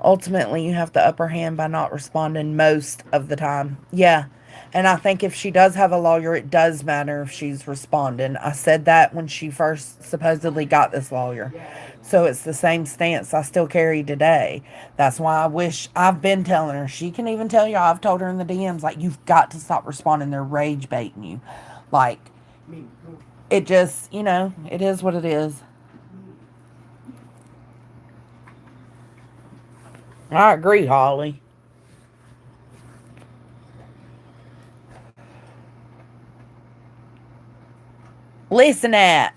Ultimately, you have the upper hand by not responding most of the time. Yeah. And I think if she does have a lawyer, it does matter if she's responding. I said that when she first supposedly got this lawyer. So it's the same stance I still carry today. That's why I've been telling her. She can even tell you, I've told her in the DMs, like, you've got to stop responding. They're rage baiting you. Like, it just, it is what it is. I agree, Holly. Listen at.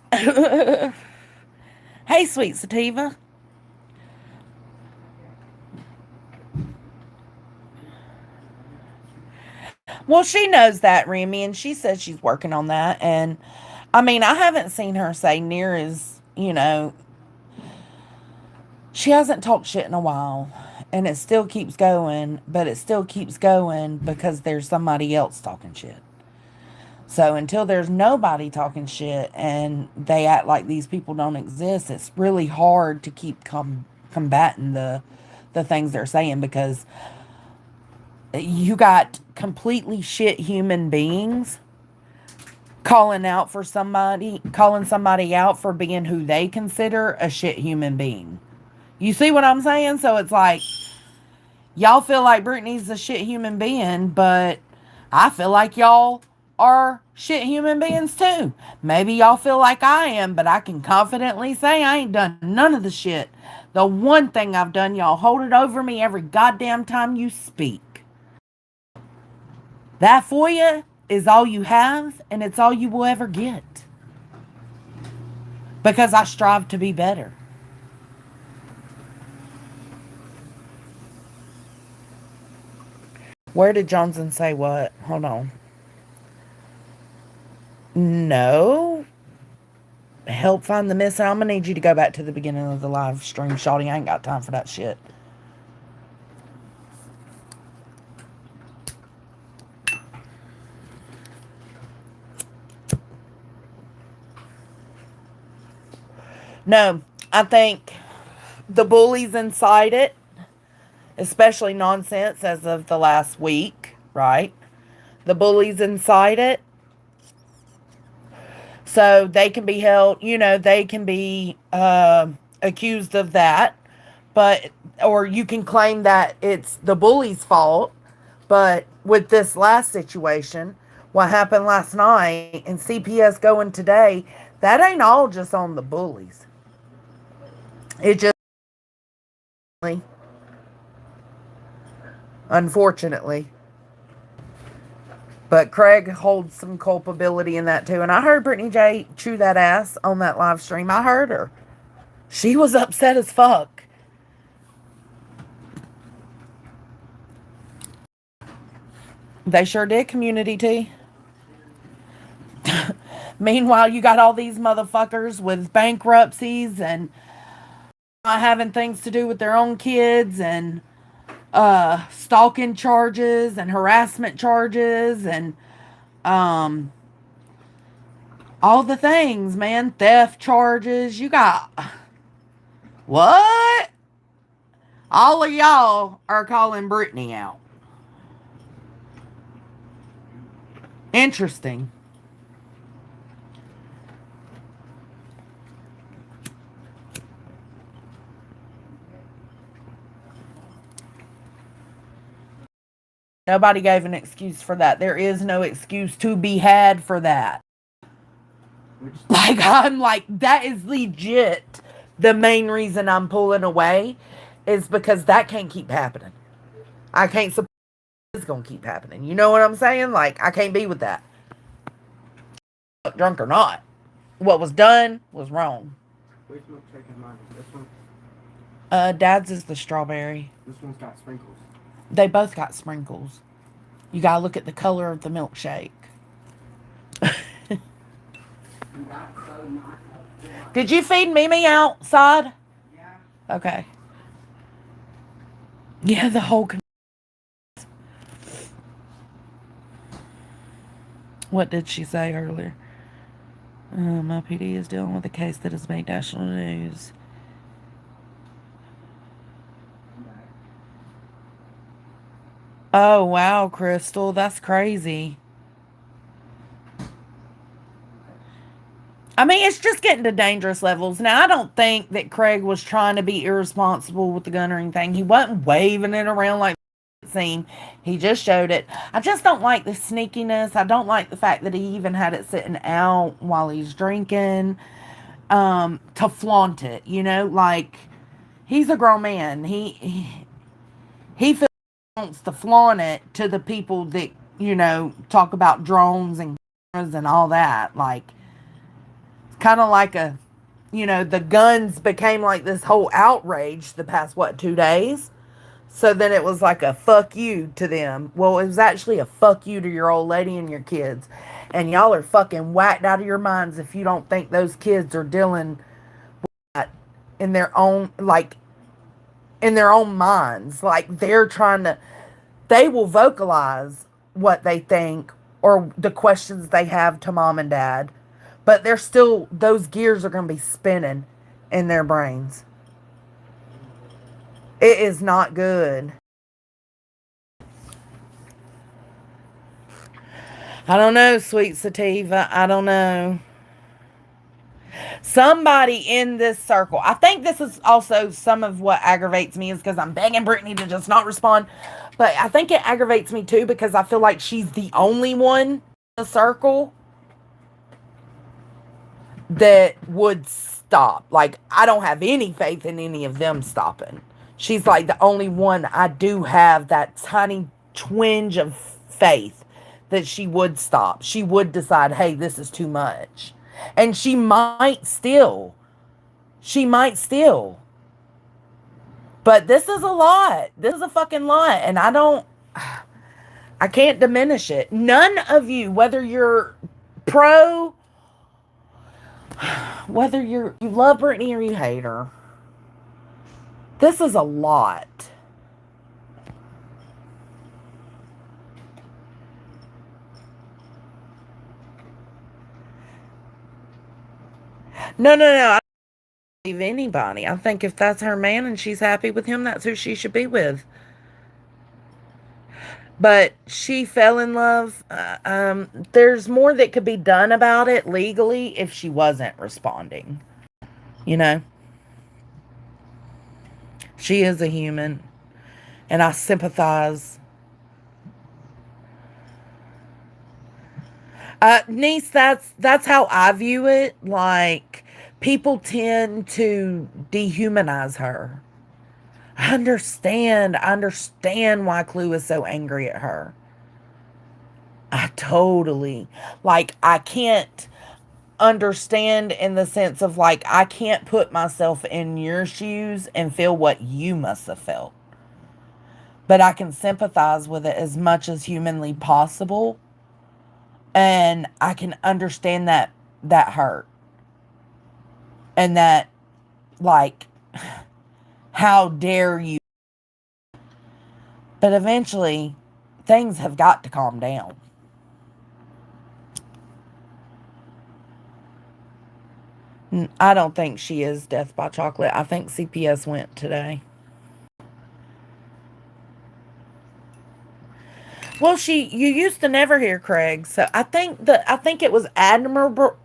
Hey, sweet sativa. Well, she knows that, Remy, and she says she's working on that. And, I mean, I haven't seen her say near as, she hasn't talked shit in a while. And it still keeps going, but it still keeps going because there's somebody else talking shit. So until there's nobody talking shit and they act like these people don't exist, it's really hard to keep combating the things they're saying, because you got completely shit human beings calling somebody out for being who they consider a shit human being. You see what I'm saying? So it's like, y'all feel like Brittany's a shit human being, but I feel like y'all are shit human beings too. Maybe y'all feel like I am, but I can confidently say I ain't done none of the shit. The one thing I've done, y'all hold it over me every goddamn time you speak. That for you is all you have, and it's all you will ever get. Because I strive to be better. Where did JoneS'N say what? Hold on. No. Help find the missing. I'm going to need you to go back to the beginning of the live stream, Shawty. I ain't got time for that shit. No, I think the bullies inside it, especially nonsense as of the last week, right? The bullies inside it, so they can be held, they can be accused of that, or you can claim that it's the bully's fault. But with this last situation, what happened last night and CPS going today, that ain't all just on the bullies. It just, unfortunately. But Craig holds some culpability in that too. And I heard Brittany Jay chew that ass on that live stream. I heard her. She was upset as fuck. They sure did, community tea. Meanwhile, you got all these motherfuckers with bankruptcies and not having things to do with their own kids, and stalking charges and harassment charges and all the things, man. Theft charges. You got what? All of y'all are calling Brittany out. Interesting. Nobody gave an excuse for that. There is no excuse to be had for that. Which Like, I'm like, that is legit. The main reason I'm pulling away is because that can't keep happening. I can't support it's going to keep happening. You know what I'm saying? Like, I can't be with that. Drunk or not. What was done was wrong. which milkshake is mine? This one? Dad's is the strawberry. This one's got sprinkles. They both got sprinkles. You gotta look at the color of the milkshake. Did you feed Mimi outside? Yeah. Okay. Yeah, the whole. What did she say earlier? My PD is dealing with a case that has made national news. Oh, wow, Crystal. That's crazy. I mean, it's just getting to dangerous levels. Now, I don't think that Craig was trying to be irresponsible with the gunnering thing. He wasn't waving it around like it seemed. He just showed it. I just don't like the sneakiness. I don't like the fact that he even had it sitting out while he's drinking to flaunt it, you know? Like, he's a grown man. He feels like he wants to flaunt it to the people that, you know, talk about drones and cameras and all that. Like, kind of like a, you know, the guns became like this whole outrage the past, 2 days? So then it was like a fuck you to them. Well, it was actually a fuck you to your old lady and your kids. And y'all are fucking whacked out of your minds if you don't think those kids are dealing with that in their own, like, in their own minds. Like, they're trying to, they will vocalize what they think or the questions they have to mom and dad. But they're still, those gears are going to be spinning in their brains. It is not good. I don't know, sweet sativa. I don't know. Somebody in this circle. I think this is also some of what aggravates me is because I'm begging Brittany to just not respond. But I think it aggravates me too because I feel like she's the only one in the circle that would stop. Like, I don't have any faith in any of them stopping. She's like the only one I do have that tiny twinge of faith that she would stop. She would decide, hey, this is too much. And she might still. She might still. But this is a lot. This is a fucking lot. And I can't diminish it. None of you, whether you're pro, whether you love Brittany or you hate her, this is a lot. No. I don't believe anybody. I think if that's her man and she's happy with him, that's who she should be with. But she fell in love. There's more that could be done about it legally if she wasn't responding. You know? She is a human. And I sympathize. Niece, that's how I view it. Like, people tend to dehumanize her. I understand why Clue is so angry at her. I totally, like, I can't understand in the sense of, like, I can't put myself in your shoes and feel what you must have felt. But I can sympathize with it as much as humanly possible. And I can understand that hurt. And that, like, how dare you? But eventually, things have got to calm down. I don't think she is death by chocolate. I think CPS went today. Well, you used to never hear Craig, so I think it was admirable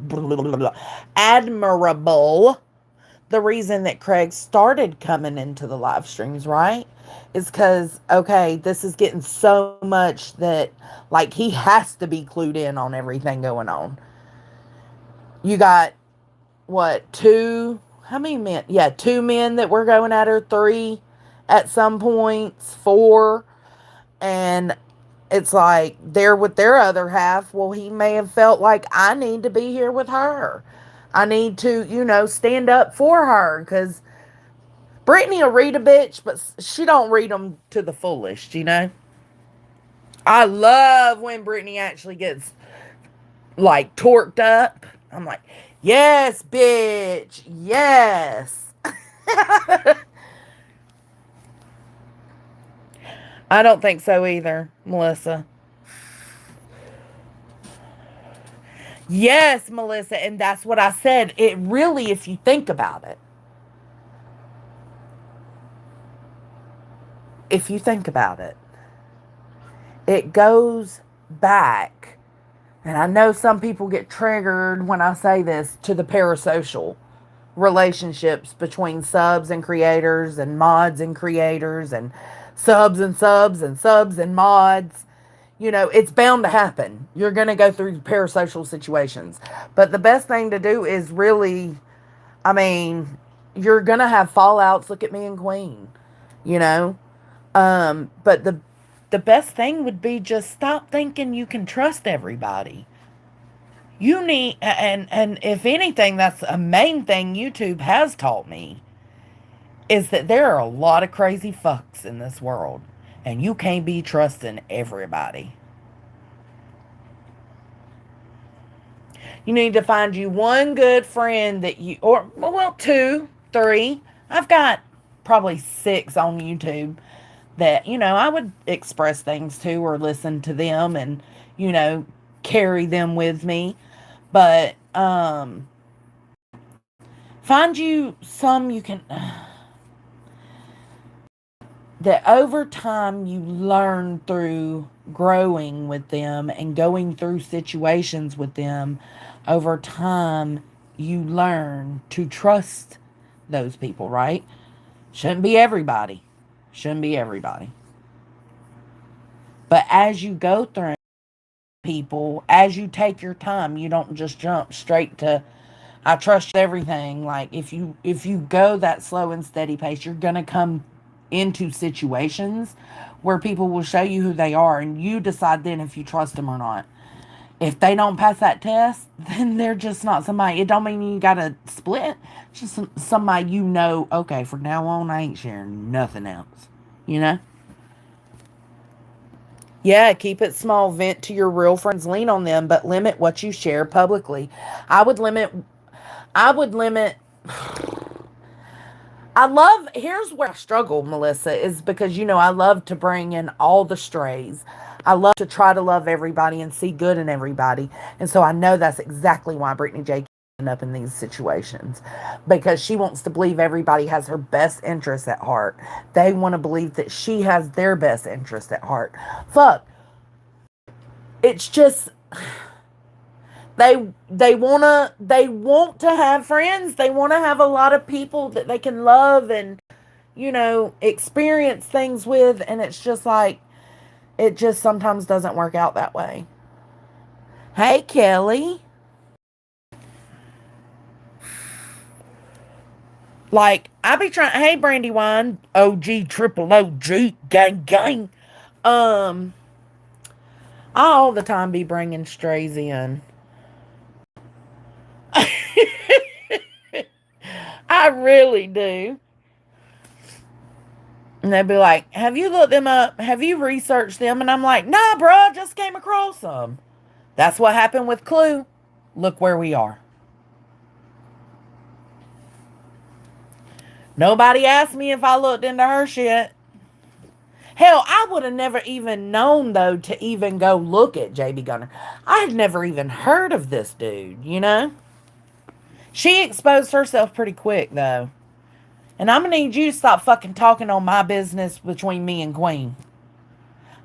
the reason that Craig started coming into the live streams, right? Is because, okay, this is getting so much that, like, he has to be clued in on everything going on. You got, what, two? How many men? Yeah, two men that were going at her, three at some points, four. And it's like they're with their other half. Well, he may have felt like, I need to be here with her. I need to, stand up for her, because Brittany will read a bitch, but she don't read them to the fullest, I love when Brittany actually gets, like, torqued up. I'm like, yes, bitch, yes. I don't think so either, Melissa. Yes, Melissa, and that's what I said. It really, if you think about it, it goes back, and I know some people get triggered when I say this, to the parasocial relationships between subs and creators and mods and creators and subs and subs and subs and mods. It's bound to happen. You're going to go through parasocial situations. But the best thing to do is really, I mean, you're going to have fallouts. Look at me and Queen, But the best thing would be just stop thinking you can trust everybody. You need, and if anything, that's a main thing YouTube has taught me, is that there are a lot of crazy fucks in this world, and you can't be trusting everybody. You need to find you one good friend that you, or, well, 2, 3. I've got probably 6 on YouTube that, I would express things to or listen to them and, carry them with me. But, find you some you can, that over time you learn through growing with them and going through situations with them. Over time, you learn to trust those people, right? Shouldn't be everybody. But as you go through people, as you take your time, you don't just jump straight to, I trust everything. Like, if you go that slow and steady pace, you're going to come into situations where people will show you who they are, and you decide then if you trust them or not. If they don't pass that test, then they're just not somebody. It don't mean you gotta split. It's just somebody okay, from now on I ain't sharing nothing else. Yeah, keep it small, vent to your real friends, lean on them, but limit what you share publicly. I would limit here's where I struggle, Melissa, is because, I love to bring in all the strays. I love to try to love everybody and see good in everybody. And so I know that's exactly why Brittany Jay end up in these situations, because she wants to believe everybody has her best interests at heart. They want to believe that she has their best interest at heart. Fuck. It's just, they want to have friends. They want to have a lot of people that they can love and, experience things with. And it's just like, it just sometimes doesn't work out that way. Hey, Kelly. Like, I be trying, hey, Brandywine, OG, triple OG, gang, gang. I all the time be bringing strays in. I really do. And they'd be like, have you looked them up? Have you researched them? And I'm like, nah, bro, I just came across them. That's what happened with Clue. Look where we are. Nobody asked me if I looked into her shit. Hell, I would have never even known, though, to even go look at JB Gunner. I had never even heard of this dude, She exposed herself pretty quick, though. And I'm going to need you to stop fucking talking on my business between me and Queen.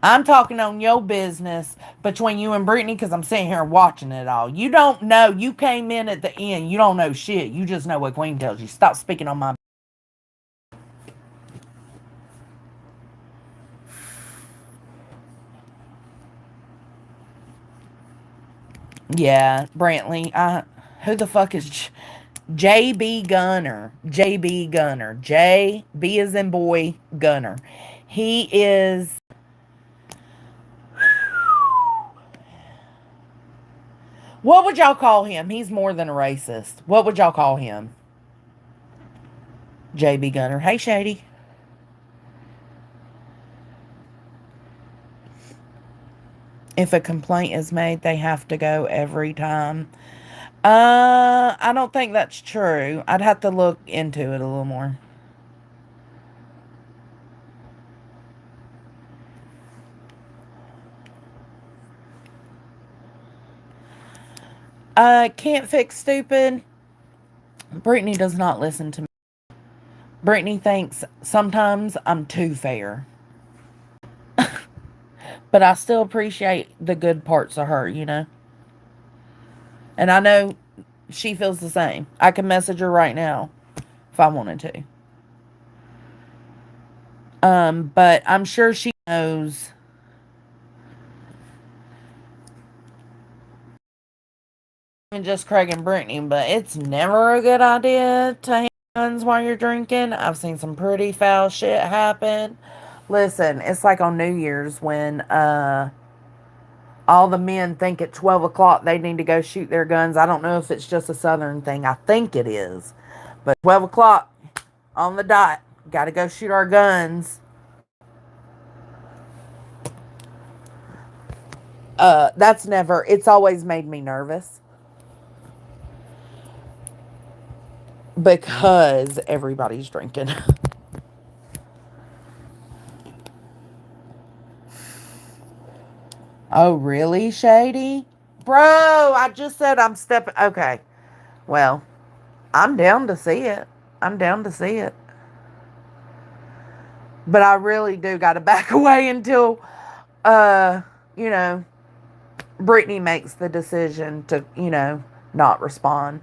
I'm talking on your business between you and Brittany because I'm sitting here watching it all. You don't know. You came in at the end. You don't know shit. You just know what Queen tells you. Stop speaking on my. Yeah, Brantley. Who the fuck is JB Gunner? JB Gunner. JB is in boy Gunner. He is. What would y'all call him? He's more than a racist. What would y'all call him? JB Gunner. Hey, Shady. If a complaint is made, they have to go every time. I don't think that's true. I'd have to look into it a little more. Can't fix stupid. Brittany does not listen to me. Brittany thinks sometimes I'm too fair. But I still appreciate the good parts of her, you know? And I know she feels the same. I can message her right now if I wanted to. But I'm sure she knows. And just Craig and Brittany, but it's never a good idea to have guns while you're drinking. I've seen some pretty foul shit happen. Listen, it's like on New Year's when all the men think at 12 o'clock they need to go shoot their guns. I don't know if it's just a Southern thing. I think it is. But 12 o'clock on the dot, got to go shoot our guns. It's always made me nervous. Because everybody's drinking. Oh, really, Shady? Bro, I just said I'm stepping. Okay. Well, I'm down to see it. I'm down to see it. But I really do got to back away until, you know, Brittany makes the decision to, you know, not respond.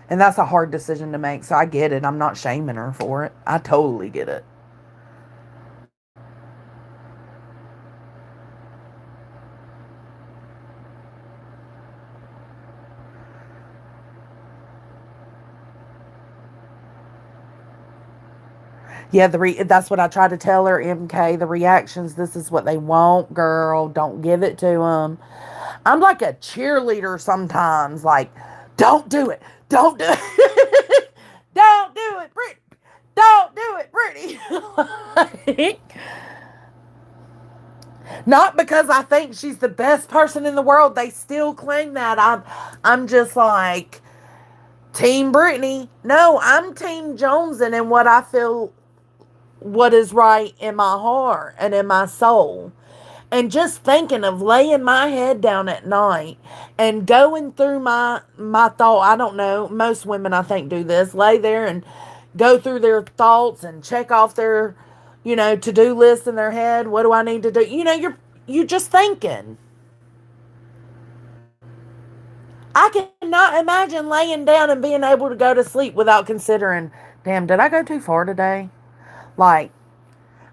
And that's a hard decision to make. So I get it. I'm not shaming her for it. I totally get it. Yeah, that's what I try to tell her, MK. The reactions, this is what they want, girl. Don't give it to them. I'm like a cheerleader sometimes. Like, don't do it. Don't do it. Don't do it, Brittany. Don't do it, Brittany. Not because I think she's the best person in the world. They still claim that. I'm just like, Team Brittany. No, I'm Team JoneS'N and what I feel what is right in my heart and in my soul. And just thinking of laying my head down at night and going through my thought. I don't know. Most women, I think, do this. Lay there and go through their thoughts and check off their, you know, to-do list in their head. What do I need to do? You know, you're just thinking. I cannot imagine laying down and being able to go to sleep without considering, damn, did I go too far today? Like,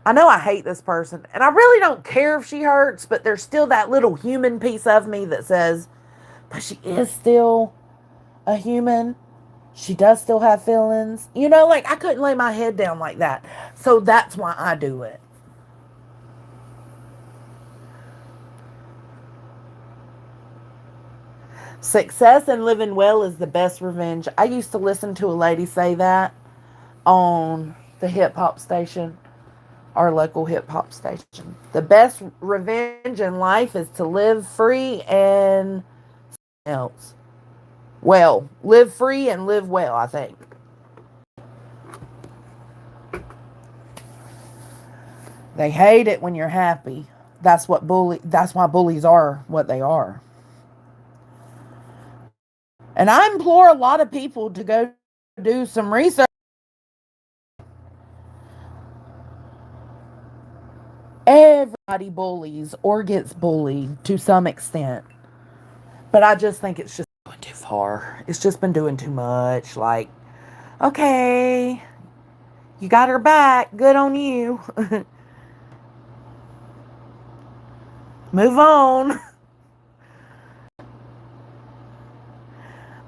I know I hate this person, and I really don't care if she hurts, but there's still that little human piece of me that says, but she is still a human. She does still have feelings. You know, like, I couldn't lay my head down like that. So that's why I do it. Success and living well is the best revenge. I used to listen to a lady say that on the hip hop station, our local hip hop station. The best revenge in life is to live free and else. Well, live free and live well, I think. They hate it when you're happy. That's why bullies are what they are. And I implore a lot of people to go do some research. Every bullies or gets bullied to some extent. But I just think it's just going too far. It's just been doing too much. Like, okay, you got her back. Good on you. Move on.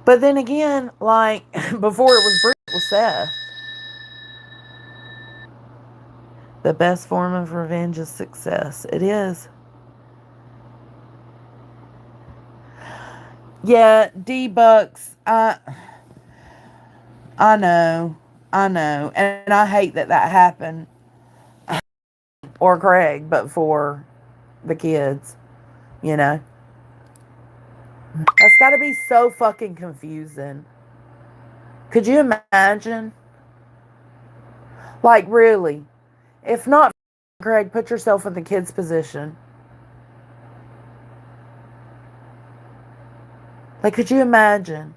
But then again, like, before it was Brit, it was Seth. The best form of revenge is success. It is. Yeah, D-Bucks, I know. And I hate that happened. Or Craig, but for the kids, you know. That's got to be so fucking confusing. Could you imagine? Like, really? If not, Craig, put yourself in the kid's position. Like, could you imagine?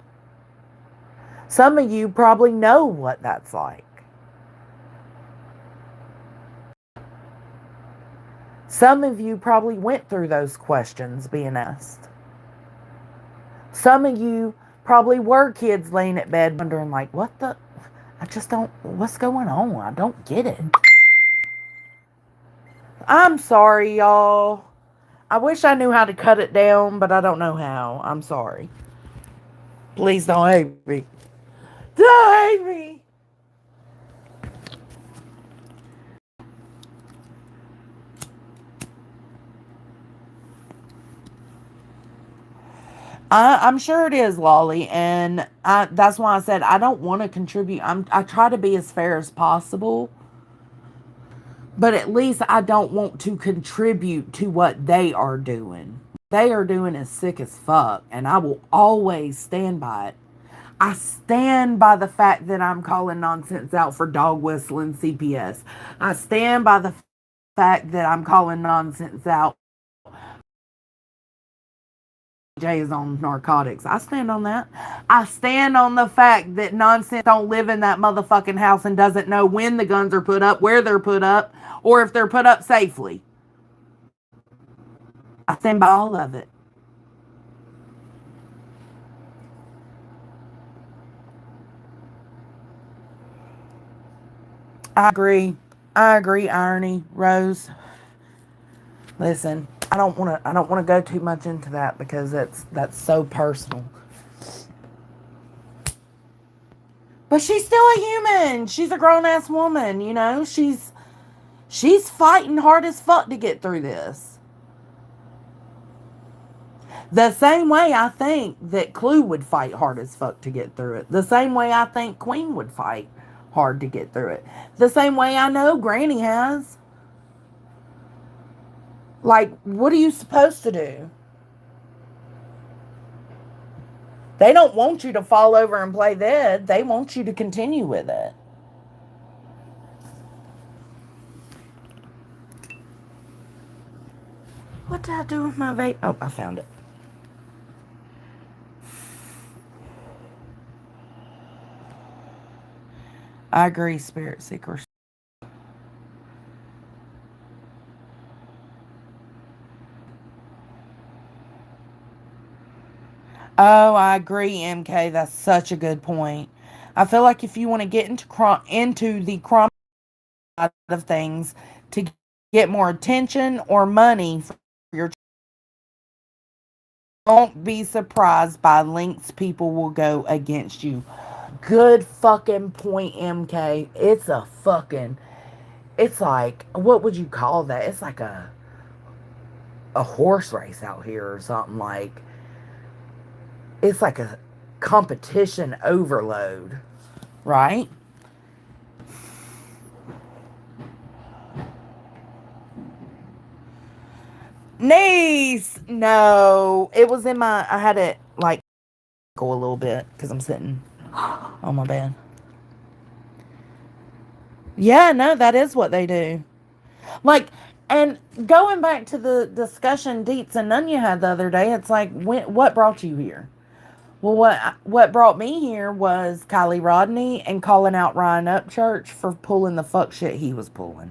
Some of you probably know what that's like. Some of you probably went through those questions being asked. Some of you probably were kids laying at bed wondering, like, what the? I just don't, what's going on? I don't get it. I'm sorry, y'all. I wish I knew how to cut it down, but I don't know how. I'm sorry. Please don't hate me. Don't hate me. I'm sure it is, Lolly, and that's why I said I don't want to contribute. I try to be as fair as possible, but at least I don't want to contribute to what they are doing. What they are doing is sick as fuck, and I will always stand by it. I stand by the fact that I'm calling nonsense out for dog whistling CPS. I stand by the fact that I'm calling nonsense out. Jay is on narcotics. I stand on that. I stand on the fact that nonsense don't live in that motherfucking house and doesn't know when the guns are put up, where they're put up, or if they're put up safely. I stand by all of it. I agree, Irony, Rose. Listen, I don't want to go too much into that because that's so personal. But she's still a human. She's a grown-ass woman, you know? She's fighting hard as fuck to get through this. The same way I think that Clue would fight hard as fuck to get through it. The same way I think Queen would fight hard to get through it. The same way I know Granny has. Like, what are you supposed to do? They don't want you to fall over and play dead. They want you to continue with it. What did I do with my vape? Oh, I found it. I agree, Spirit Seekers. Oh, I agree, MK. That's such a good point. I feel like if you want to get into the crime side of things to get more attention or money for your, don't be surprised by lengths people will go against you. Good fucking point, MK. It's like, what would you call that? It's like a horse race out here or something. Like, it's like a competition overload, right? Niece, no, it was in my, I had it like go a little bit because I'm sitting on my bed. Yeah, no, that is what they do. Like, and going back to the discussion Deets and Nunya had the other day, it's like, what brought you here? Well, what brought me here was Kylie Rodney and calling out Ryan Upchurch for pulling the fuck shit he was pulling.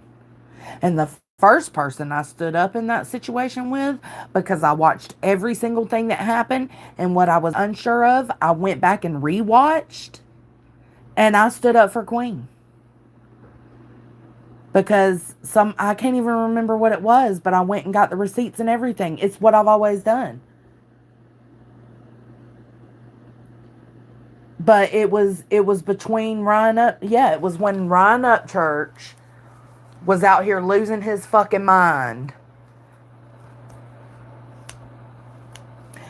And the first person I stood up in that situation with, because I watched every single thing that happened, and what I was unsure of, I went back and rewatched, and I stood up for Queen. Because I can't even remember what it was, but I went and got the receipts and everything. It's what I've always done. But it was between Ryan Up, yeah, it was when Ryan Upchurch was out here losing his fucking mind.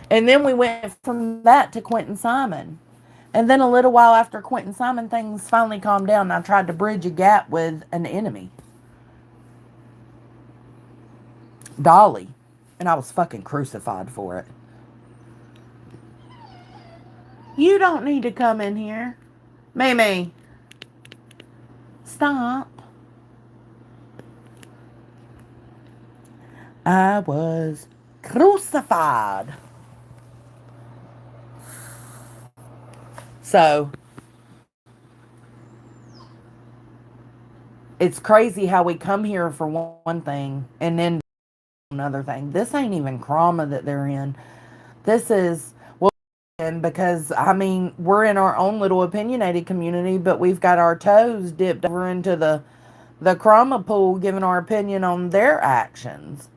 And then we went from that to Quentin Simon. And then a little while after Quentin Simon, things finally calmed down, and I tried to bridge a gap with an enemy. Dolly. And I was fucking crucified for it. You don't need to come in here. Mimi. Stop. I was crucified. So, it's crazy how we come here for one thing and then another thing. This ain't even trauma that they're in. This is, well, because, I mean, we're in our own little opinionated community, but we've got our toes dipped over into the trauma pool, giving our opinion on their actions.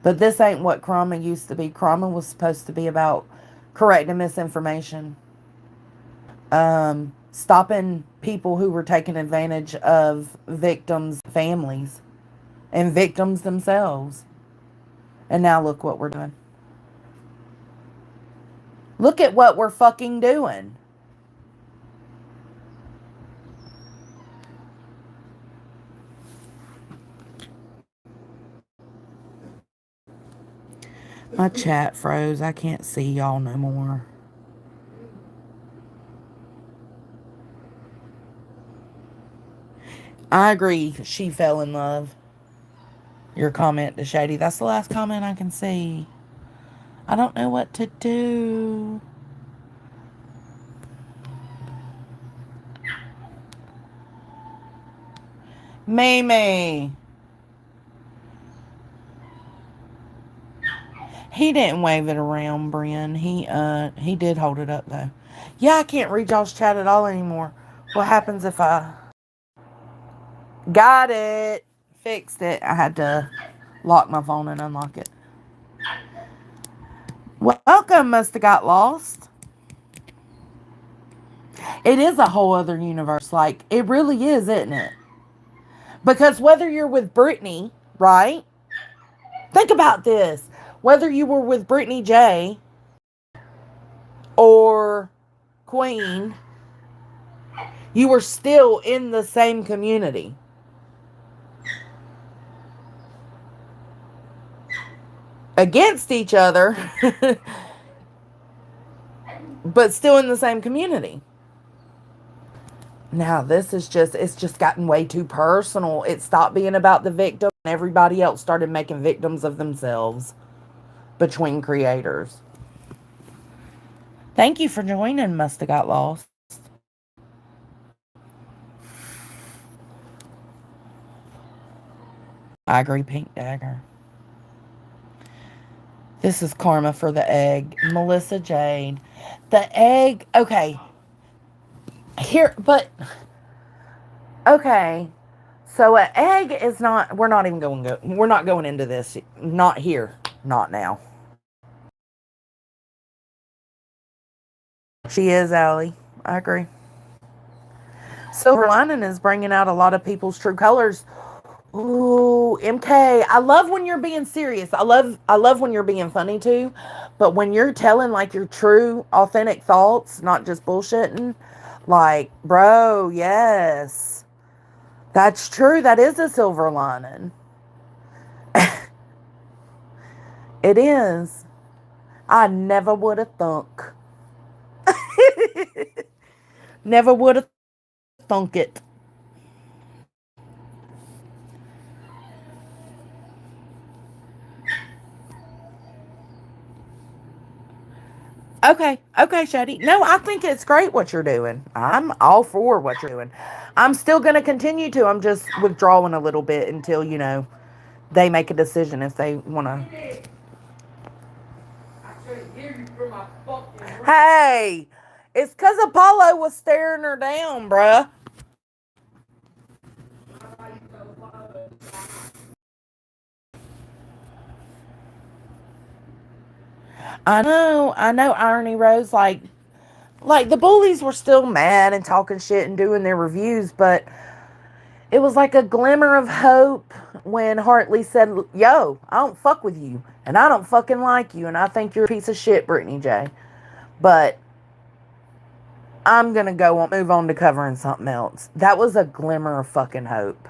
But this ain't what trauma used to be. Trauma was supposed to be about correcting misinformation. Stopping people who were taking advantage of victims' families and victims themselves. And now look what we're doing. Look at what we're fucking doing. My chat froze. I can't see y'all no more. I agree. She fell in love. Your comment to Shady. That's the last comment I can see. I don't know what to do. Mimi. He didn't wave it around, Bryn. He did hold it up though. Yeah, I can't read y'all's chat at all anymore. What happens if I got it? Fixed it. I had to lock my phone and unlock it. Welcome, must have got lost. It is a whole other universe. Like, it really is, isn't it? Because whether you're with Brittany, right? Think about this. Whether you were with Brittany Jay or Queen, you were still in the same community. Against each other, but still in the same community. Now, this is it's just gotten way too personal. It stopped being about the victim, and everybody else started making victims of themselves between creators. Thank you for joining, Must Have Got Lost. I agree, Pink Dagger. This is karma for the egg. Melissa Jade. The egg, okay. Here, but, okay. So an egg is not, we're not going into this. Not here. Not now. She is, Allie. I agree. Silver lining is bringing out a lot of people's true colors. Ooh, MK, I love when you're being serious. I love when you're being funny too. But when you're telling like your true, authentic thoughts, not just bullshitting, like, bro, yes. That's true. That is a silver lining. It is. I never would have thunk. Never would have thunk it. Okay, Shady. No, I think it's great what you're doing. I'm all for what you're doing. I'm still going to continue to. I'm just withdrawing a little bit until, they make a decision if they want to. Hey, it's because Apollo was staring her down, bruh. I know, Irony Rose. Like the bullies were still mad and talking shit and doing their reviews, but it was like a glimmer of hope when Hartley said, "Yo, I don't fuck with you, and I don't fucking like you, and I think you're a piece of shit, Brittany Jay. But I'm gonna move on to covering something else." That was a glimmer of fucking hope.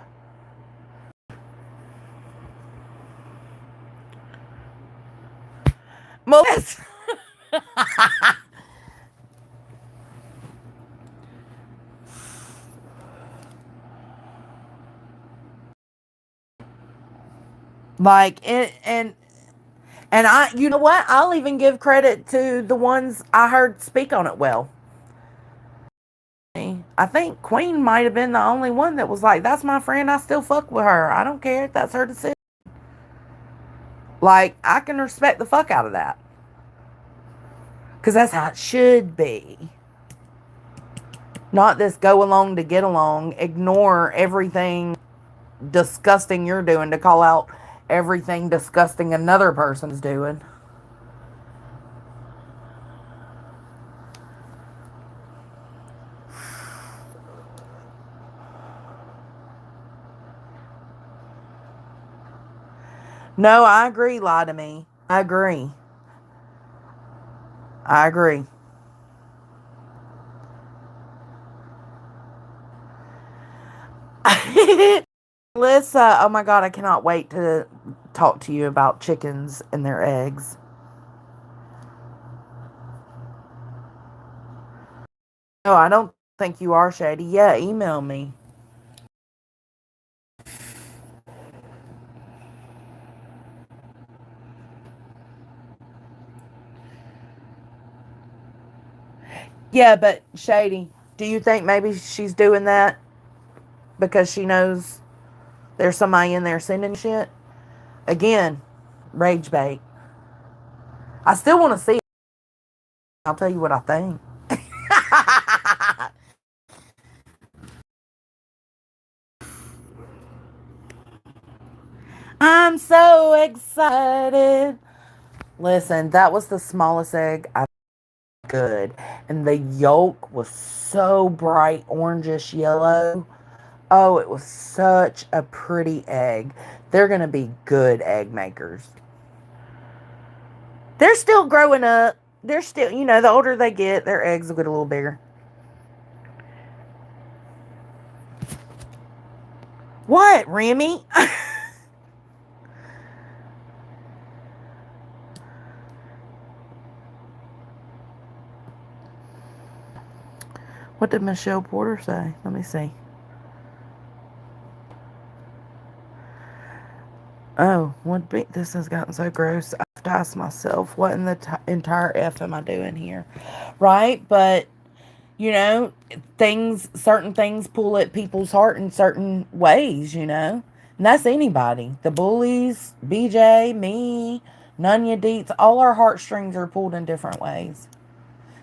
Melissa. Like it, and I, you know what? I'll even give credit to the ones I heard speak on it well. I think Queen might have been the only one that was like, "That's my friend. I still fuck with her. I don't care if that's her decision." Like, I can respect the fuck out of that. Because that's how it should be. Not this go along to get along, ignore everything disgusting you're doing to call out everything disgusting another person's doing. No, I agree, lie to me. I agree. Melissa, oh my God, I cannot wait to talk to you about chickens and their eggs. No, I don't think you are, Shady. Yeah, email me. Yeah, but Shady, do you think maybe she's doing that because she knows there's somebody in there sending shit? Again, rage bait. I still want to see it. I'll tell you what I think. I'm so excited. Listen, that was the smallest egg I've good. And the yolk was so bright orangish yellow. Oh, it was such a pretty egg. They're going to be good egg makers. They're still growing up. They're still, the older they get, their eggs will get a little bigger. What, Remy? What did Michelle Porter say? Let me see. Oh, this has gotten so gross. I've to ask myself, what in the entire F am I doing here? Right? But, certain things pull at people's heart in certain ways, And that's anybody. The bullies, BJ, me, Nunya Deets, all our heartstrings are pulled in different ways.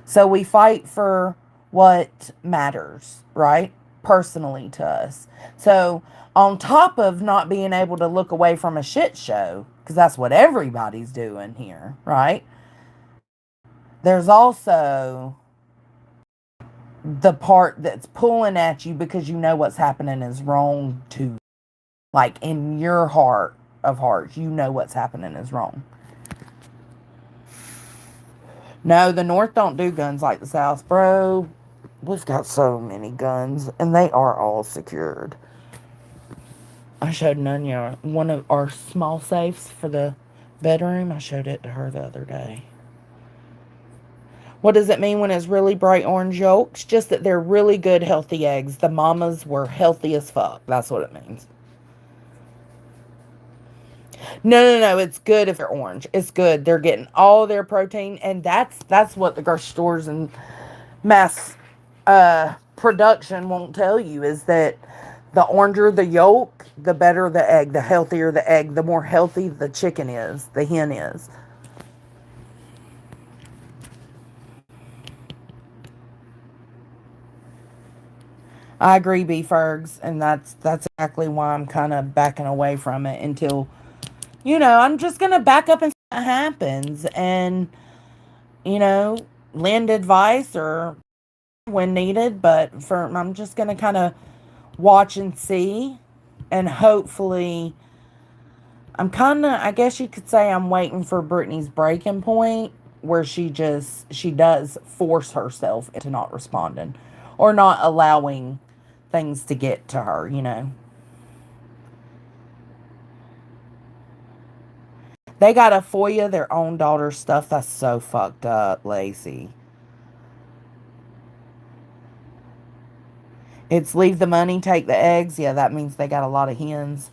So we fight for what matters, right? Personally to us. So on top of not being able to look away from a shit show, because that's what everybody's doing here, right? There's also the part that's pulling at you because you know what's happening is wrong too. Like in your heart of hearts, you know what's happening is wrong. No, the North don't do guns like the South, bro. We've got so many guns, and they are all secured. I showed Nunya one of our small safes for the bedroom. I showed it to her the other day. What does it mean when it's really bright orange yolks? Just that they're really good, healthy eggs. The mamas were healthy as fuck. That's what it means. No. It's good if they're orange. It's good. They're getting all their protein, and that's what the grocery stores and mass production won't tell you is that the oranger the yolk, the better the egg, the healthier the egg, the more healthy the chicken is, the hen is. I agree, B Fergs, and that's exactly why I'm kind of backing away from it until I'm just gonna back up and see what happens, and you know lend advice or when needed. But I'm just gonna kind of watch and see, and hopefully, I guess you could say I'm waiting for Brittany's breaking point where she does force herself into not responding or not allowing things to get to her. They got a FOIA their own daughter's stuff. That's so fucked up, Lacey. It's leave the money, take the eggs. Yeah, that means they got a lot of hens.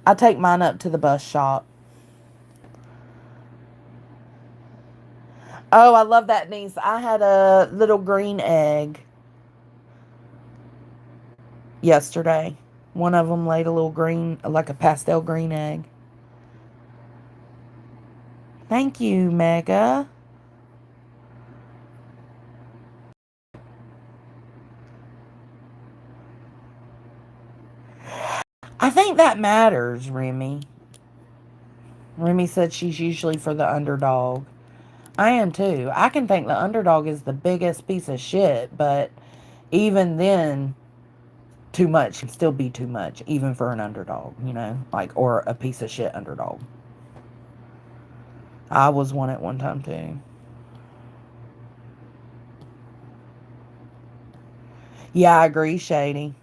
I take mine up to the bus shop. Oh, I love that, niece. I had a little green egg yesterday. One of them laid a little green, like a pastel green egg. Thank you, Mega. I think that matters, Remy. Remy said she's usually for the underdog. I am too. I can think the underdog is the biggest piece of shit, but even then, too much can still be too much, even for an underdog, or a piece of shit underdog. I was one at one time too. Yeah, I agree, Shady.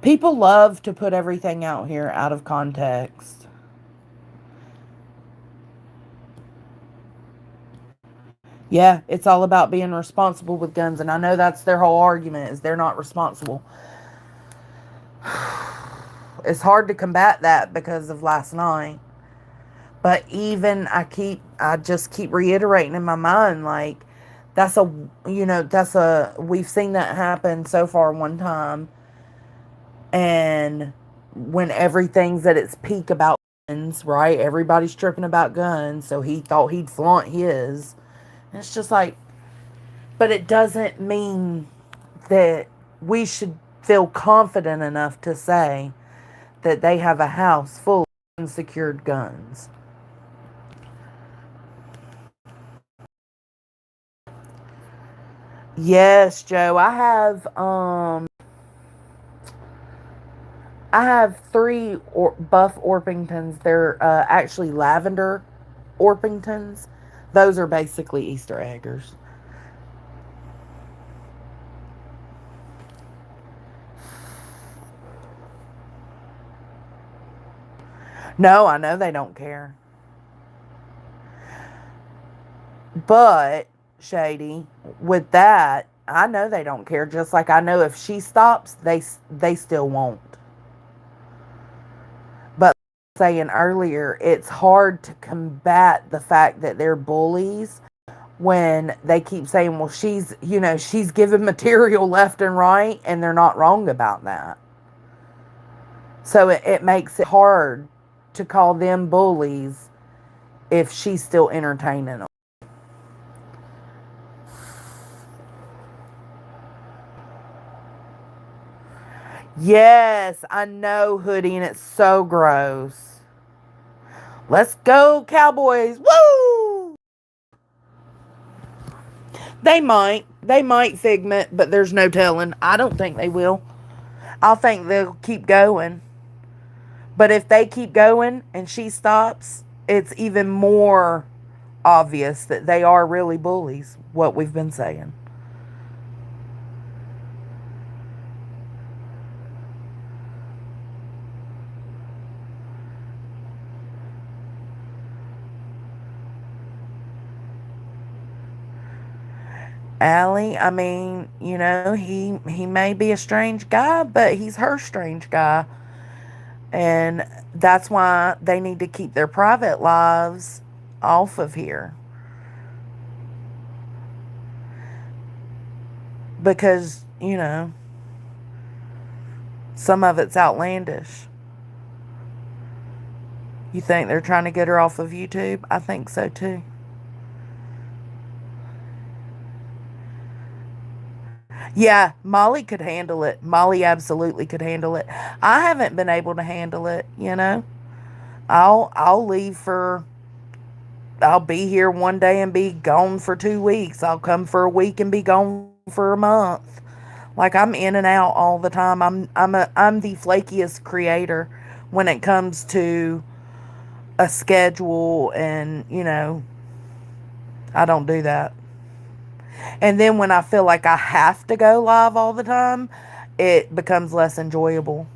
People love to put everything out here out of context. Yeah, it's all about being responsible with guns, and I know that's their whole argument is they're not responsible. It's hard to combat that because of last night. But even I just keep reiterating in my mind, like, we've seen that happen so far one time. And when everything's at its peak about guns, right? Everybody's tripping about guns. So he thought he'd flaunt his. And it's just like, but it doesn't mean that we should feel confident enough to say that they have a house full of unsecured guns. Yes, Joe. I have three buff Orpingtons. They're actually lavender Orpingtons. Those are basically Easter eggers. No, I know they don't care. But, Shady, with that, I know they don't care. Just like I know if she stops, they still won't. But saying earlier, it's hard to combat the fact that they're bullies when they keep saying, well, she's giving material left and right, and they're not wrong about that. So it makes it hard to call them bullies if she's still entertaining them. Yes, I know, Hoodie, and it's so gross. Let's go, Cowboys. Woo! They might, Figment, but there's no telling. I don't think they will. I think they'll keep going. But if they keep going and she stops, it's even more obvious that they are really bullies, what we've been saying. Allie, I mean, he may be a strange guy, but he's her strange guy. And that's why they need to keep their private lives off of here. Because, some of it's outlandish. You think they're trying to get her off of YouTube? I think so too. Yeah, Molly could handle it. Molly absolutely could handle it. I haven't been able to handle it. I'll leave for I'll be here one day and be gone for 2 weeks. I'll come for a week and be gone for a month. Like, I'm in and out all the time. I'm the flakiest creator when it comes to a schedule, and I don't do that. And then when I feel like I have to go live all the time, it becomes less enjoyable.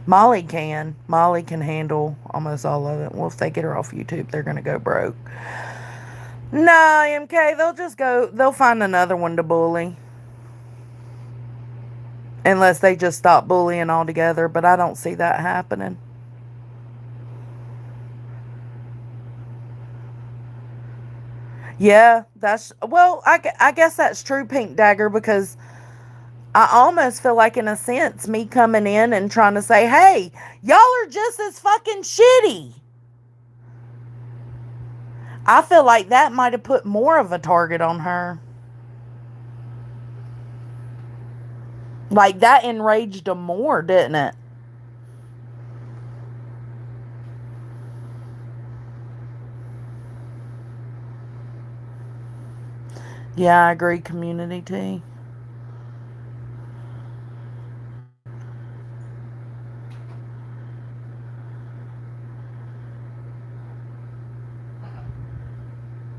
Molly can handle almost all of it. Well, if they get her off YouTube, they're going to go broke. Nah, MK, they'll find another one to bully. Unless they just stop bullying altogether, but I don't see that happening. Yeah, I guess that's true, Pink Dagger, because I almost feel like, in a sense, me coming in and trying to say, hey, y'all are just as fucking shitty. I feel like that might have put more of a target on her. Like, that enraged them more, didn't it? Yeah, I agree, Community T.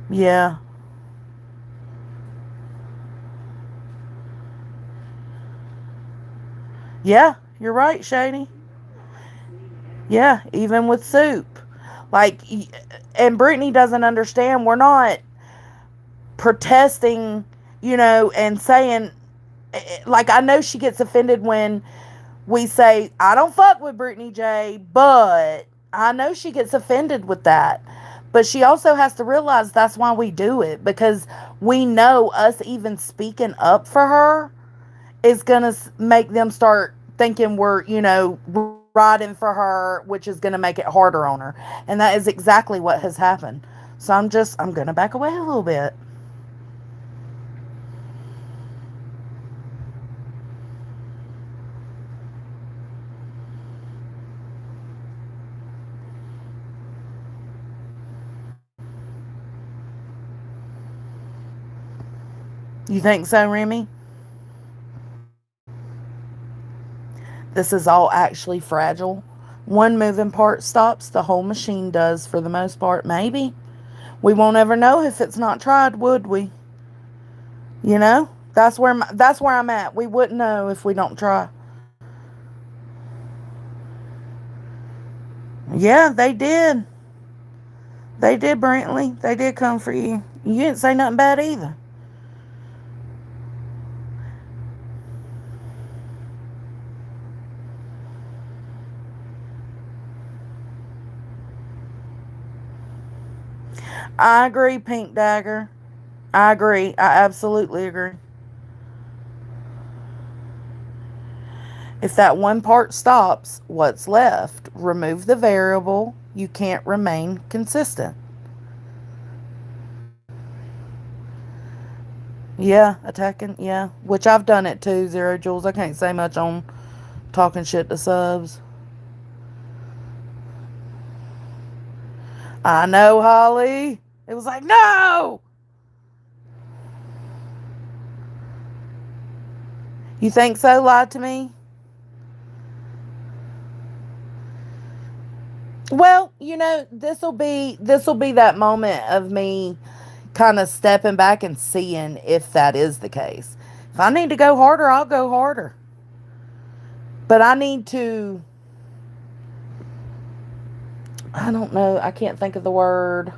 Yeah. Yeah, you're right, Shady. Yeah, even with soup. Like, and Brittany doesn't understand. We're not protesting, and saying, like, I know she gets offended when we say, I don't fuck with Brittany Jay, but I know she gets offended with that. But she also has to realize that's why we do it, because we know us even speaking up for her is going to make them start thinking we're, riding for her, which is going to make it harder on her. And that is exactly what has happened. So I'm going to back away a little bit. You think so, Remy? This is all actually fragile. One moving part stops, the whole machine does for the most part. Maybe. We won't ever know if it's not tried, would we? That's where I'm at. We wouldn't know if we don't try. Yeah, they did. They did, Brantley. They did come for you. You didn't say nothing bad either. I agree, Pink Dagger. I agree. I absolutely agree. If that one part stops, what's left? Remove the variable. You can't remain consistent. Yeah, attacking. Yeah, which I've done it too, Zero Jules. I can't say much on talking shit to subs. I know, Holly. It was like, no! You think so? Lied to me? Well, this'll be that moment of me kind of stepping back and seeing if that is the case. If I need to go harder, I'll go harder. But I need to, I don't know, I can't think of the word.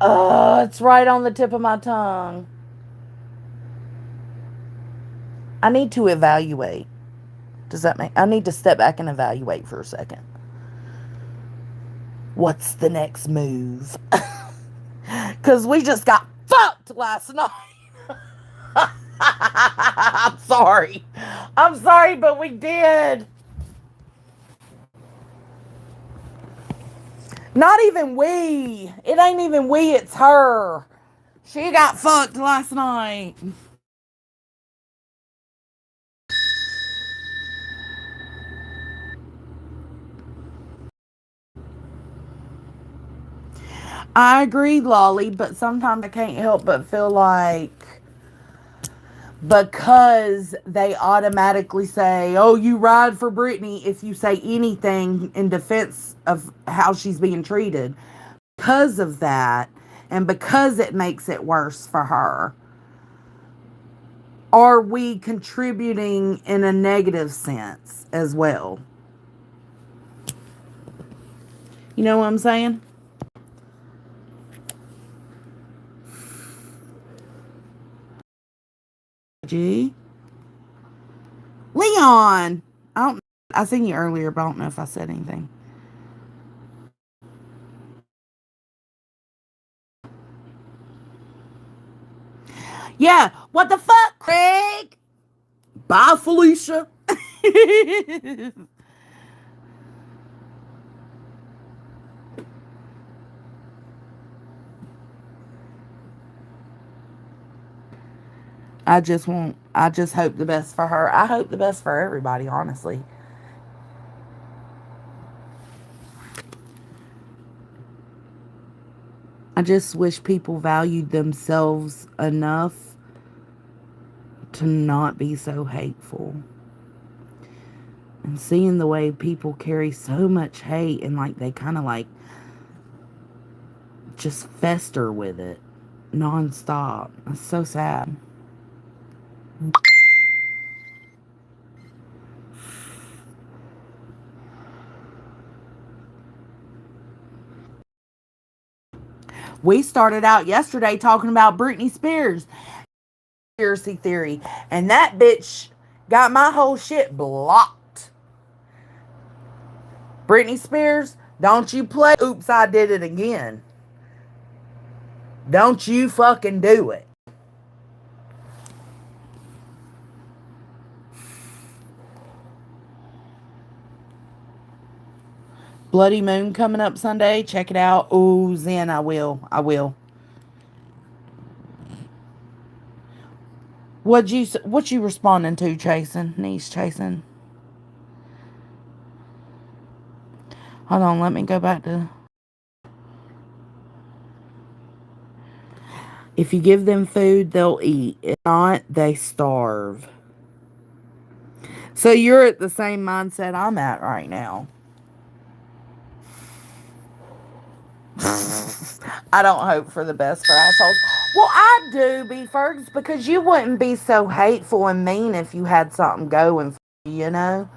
It's right on the tip of my tongue. I need to evaluate. Does that make... I need to step back and evaluate for a second. What's the next move? Because we just got fucked last night. I'm sorry. I'm sorry, but we did. Not even we. It ain't even we, it's her. She got fucked last night. I agree, Lolly, but sometimes I can't help but feel like because they automatically say, oh, you ride for Brittany if you say anything in defense of how she's being treated. Because of that, and because it makes it worse for her, are we contributing in a negative sense as well? You know what I'm saying? G. Leon! I seen you earlier, but I don't know if I said anything. Yeah, what the fuck, Craig? Bye, Felicia. I just hope the best for her. I hope the best for everybody, honestly. I just wish people valued themselves enough to not be so hateful. And seeing the way people carry so much hate and like they kind of like just fester with it nonstop. It's so sad. We started out yesterday talking about Britney Spears conspiracy theory, and that bitch got my whole shit blocked. Britney Spears, don't you play Oops, I Did It Again. Don't you fucking do it. Bloody Moon coming up Sunday. Check it out. Oh, Zen, I will. What you responding to, Chasen? Niece Chasen. Hold on, let me go back to... If you give them food, they'll eat. If not, they starve. So you're at the same mindset I'm at right now. I don't hope for the best for assholes. Well, I do, B-Fergs, because you wouldn't be so hateful and mean if you had something going for you, you know?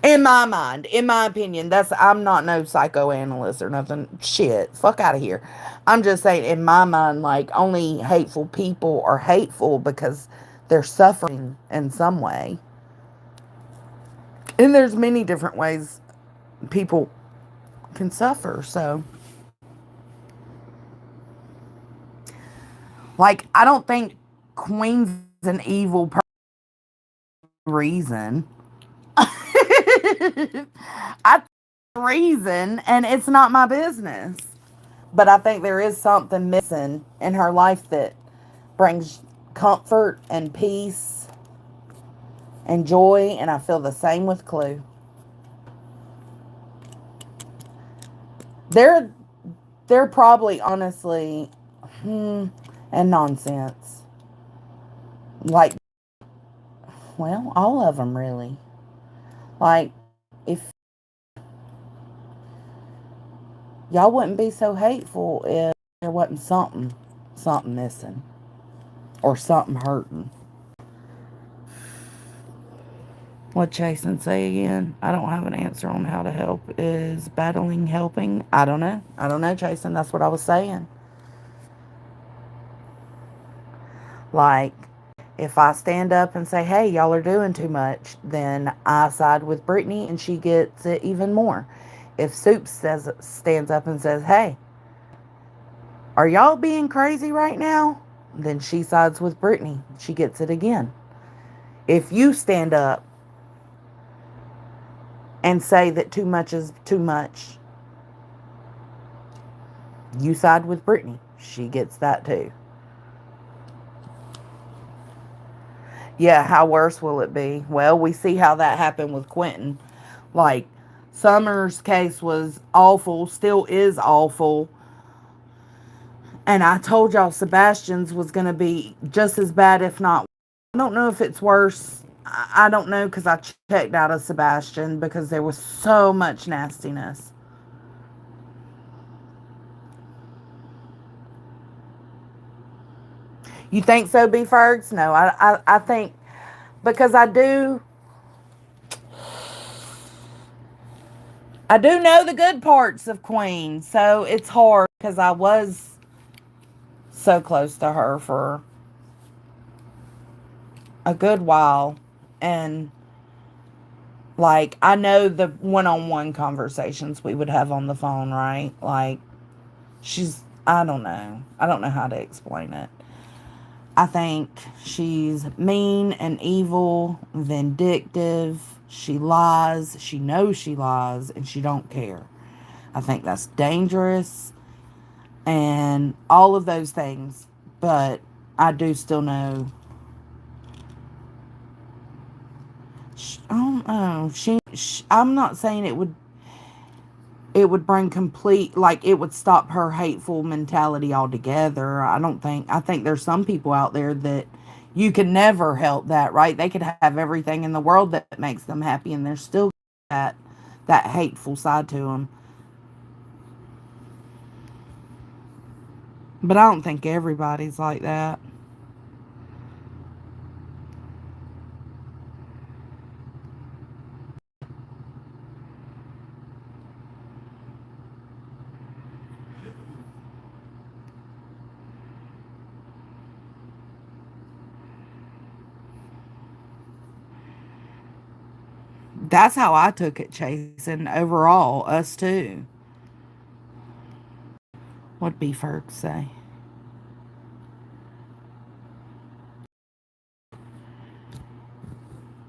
In my mind, in my opinion, I'm not no psychoanalyst or nothing. Shit, fuck out of here. I'm just saying, in my mind, like, only hateful people are hateful because they're suffering in some way. And there's many different ways people can suffer, so. Like, I don't think Queen's an evil reason. I reason, and it's not my business. But I think there is something missing in her life that brings comfort and peace and joy, and I feel the same with Clue. They're probably honestly and nonsense. Like, well, all of them really. Like, if y'all wouldn't be so hateful if there wasn't something missing or something hurting. What Jason say again? I don't have an answer on how to help. Is battling helping? I don't know. I don't know, Jason. That's what I was saying. Like, if I stand up and say, hey, y'all are doing too much, then I side with Brittany and she gets it even more. If Soup stands up and says, hey, are y'all being crazy right now? Then she sides with Brittany. She gets it again. If you stand up and say that too much is too much, you side with Brittany. She gets that too. Yeah, how worse will it be? Well, we see how that happened with Quentin. Like, Summer's case was awful, still is awful. And I told y'all Sebastian's was going to be just as bad, if not. I don't know if it's worse. I don't know because I checked out of Sebastian because there was so much nastiness. You think so, B. Fergs? No, I think because I do know the good parts of Queen, so it's hard because I was so close to her for a good while. And like, I know the one-on-one conversations we would have on the phone, right? Like, I don't know. I don't know how to explain it. I think she's mean and evil, vindictive. She lies. She knows she lies, and she don't care. I think that's dangerous and all of those things. But I do still know. I don't know. I'm not saying it would bring complete, like, it would stop her hateful mentality altogether. I think there's some people out there that you can never help that, right? They could have everything in the world that makes them happy and there's still that hateful side to them. But I don't think everybody's like that. That's how I took it, Chasing. Overall, us too. What'd B. Ferg say?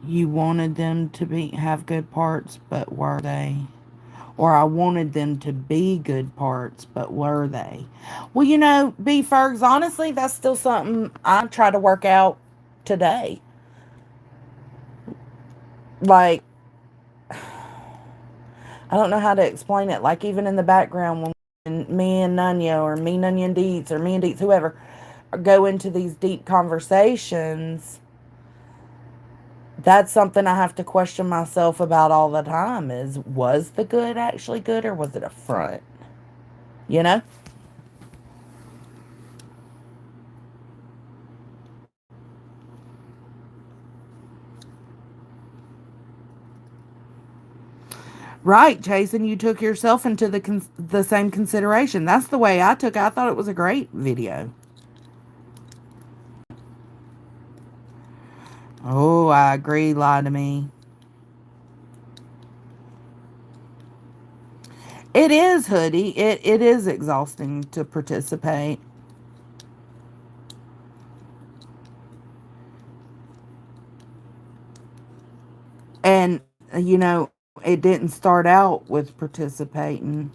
You wanted them to have good parts, but were they? Or I wanted them to be good parts, but were they? Well, B. Fergs, honestly, that's still something I try to work out today. Like, I don't know how to explain it. Like, even in the background, when me and Nunya, or me, Nunya and Dietz, or me and Dietz, whoever, go into these deep conversations, that's something I have to question myself about all the time is, was the good actually good, or was it a front? You know? Right, Jason, you took yourself into the same consideration. That's the way I took it. I thought it was a great video. Oh, I agree. Lie to me. It is, Hoodie. It is exhausting to participate. And, it didn't start out with participating.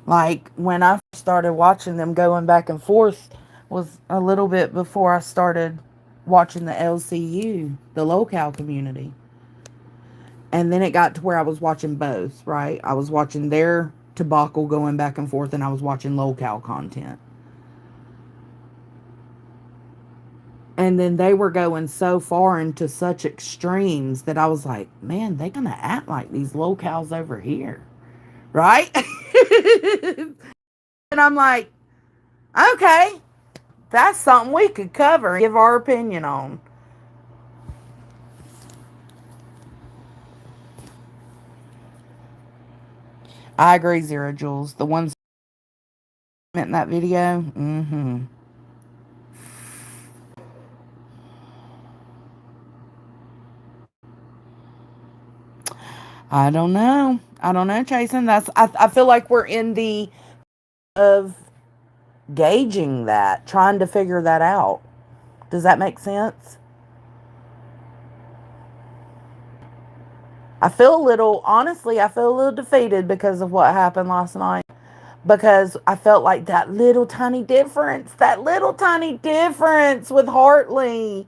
Like, when I started watching them going back and forth was a little bit before I started watching the LCU, the locale community. And then it got to where I was watching both, right? I was watching their debacle going back and forth, and I was watching locale content. And then they were going so far into such extremes that I was like, man, they're going to act like these locales over here. Right? And I'm like, okay, that's something we could cover and give our opinion on. I agree, Zero Jules. The ones in that video, mm-hmm. I don't know. I don't know, Jason. I feel like we're in the of gauging that, trying to figure that out. Does that make sense? Honestly, I feel a little defeated because of what happened last night. Because I felt like that little tiny difference with Hartley.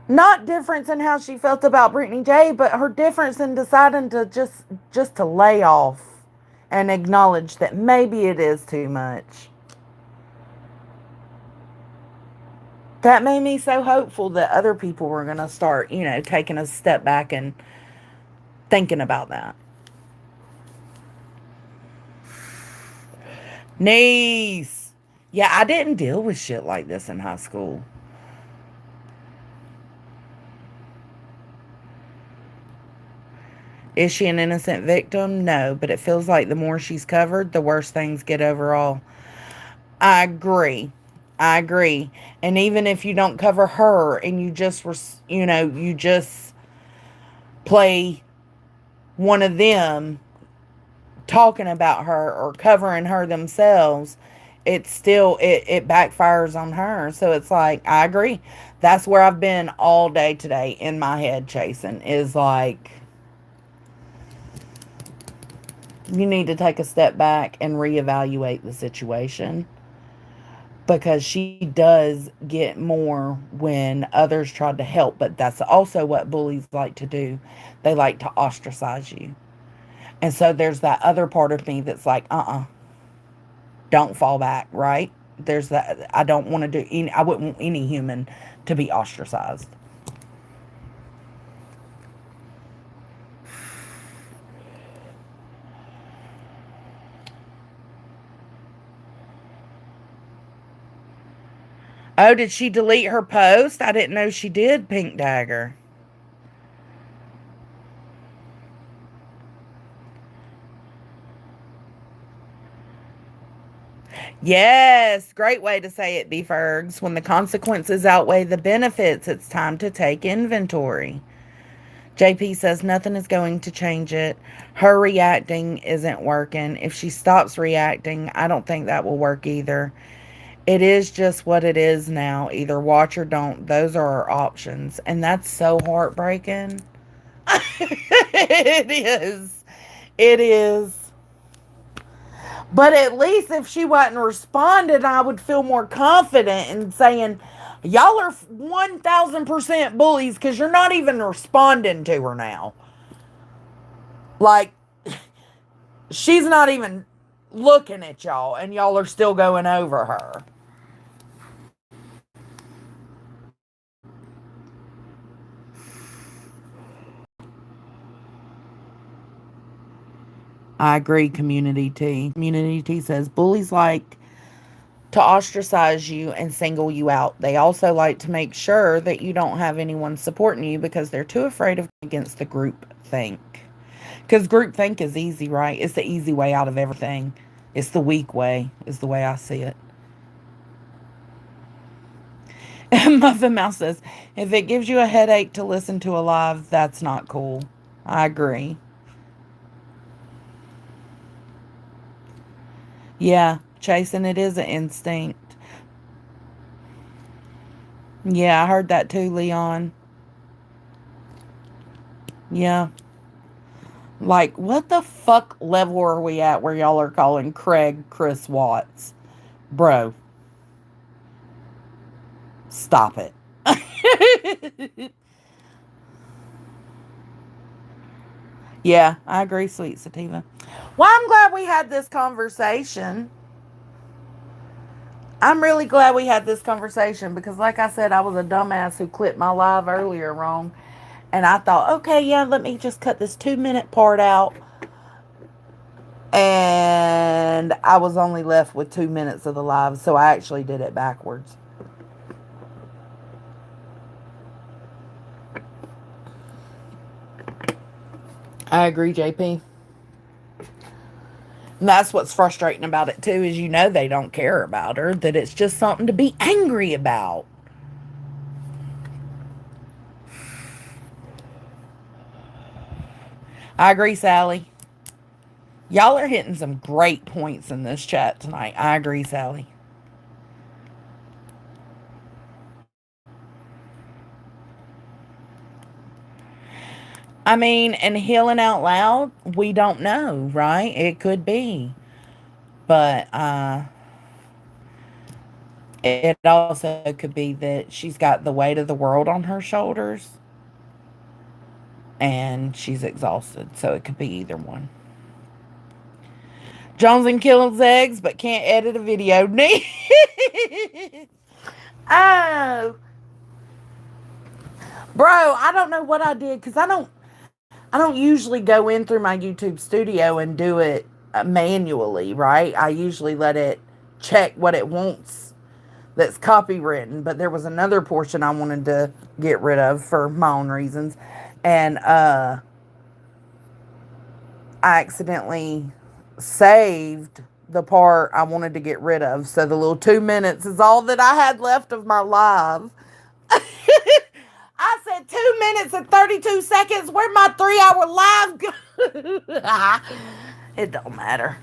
Not difference in how she felt about Brittany Jay, but her difference in deciding to just to lay off and acknowledge that maybe it is too much. That made me so hopeful that other people were going to start, taking a step back and thinking about that. Niece. Yeah, I didn't deal with shit like this in high school. Is she an innocent victim? No, but it feels like the more she's covered, the worse things get overall. I agree. I agree. And even if you don't cover her and you just, you just play one of them talking about her or covering her themselves, it backfires on her. So it's like, I agree. That's where I've been all day today in my head chasing, is like, you need to take a step back and reevaluate the situation, because she does get more when others try to help. But that's also what bullies like to do. They like to ostracize you. And so there's that other part of me that's like, don't fall back, right? There's that. I don't want to do any, I wouldn't want any human to be ostracized. Oh, did she delete her post? I didn't know she did, Pink Dagger. Yes, great way to say it, B. Fergs. When the consequences outweigh the benefits, it's time to take inventory. JP says nothing is going to change it. Her reacting isn't working. If she stops reacting, I don't think that will work either. It is just what it is now. Either watch or don't. Those are our options. And that's so heartbreaking. It is. It is. But at least if she wasn't responding, I would feel more confident in saying, y'all are 1,000% bullies because you're not even responding to her now. Like, she's not even looking at y'all, and y'all are still going over her. I agree, Community T. Community T says, bullies like to ostracize you and single you out. They also like to make sure that you don't have anyone supporting you because they're too afraid of against the group think. Because group think is easy, right? It's the easy way out of everything. It's the weak way, is the way I see it. Muffin Mouse says, if it gives you a headache to listen to a live, that's not cool. I agree. Yeah, chasing it is an instinct. Yeah, I heard that too, Leon. Yeah. Like, what the fuck level are we at where y'all are calling Craig Chris Watts? Bro. Stop it. Yeah, I agree, Sweet Sativa. Well, I'm glad we had this conversation. I'm really glad we had this conversation because, like I said, I was a dumbass who clipped my live earlier wrong. And I thought, okay, yeah, let me just cut this 2-minute part out. And I was only left with 2 minutes of the live, so I actually did it backwards. I agree, JP. And that's what's frustrating about it too, is they don't care about her, that it's just something to be angry about. I agree, Sally. Y'all are hitting some great points in this chat tonight. I agree, Sally. I mean, and healing out loud, we don't know, right? It could be. But it also could be that she's got the weight of the world on her shoulders and she's exhausted. So it could be either one. JoneS'N kills eggs but can't edit a video. Oh. Bro, I don't know what I did because I don't usually go in through my YouTube studio and do it manually, right? I usually let it check what it wants that's copywritten, but there was another portion I wanted to get rid of for my own reasons. And I accidentally saved the part I wanted to get rid of. So the little 2 minutes is all that I had left of my live. I said 2 minutes and 32 seconds. Where'd my 3-hour live go? It don't matter.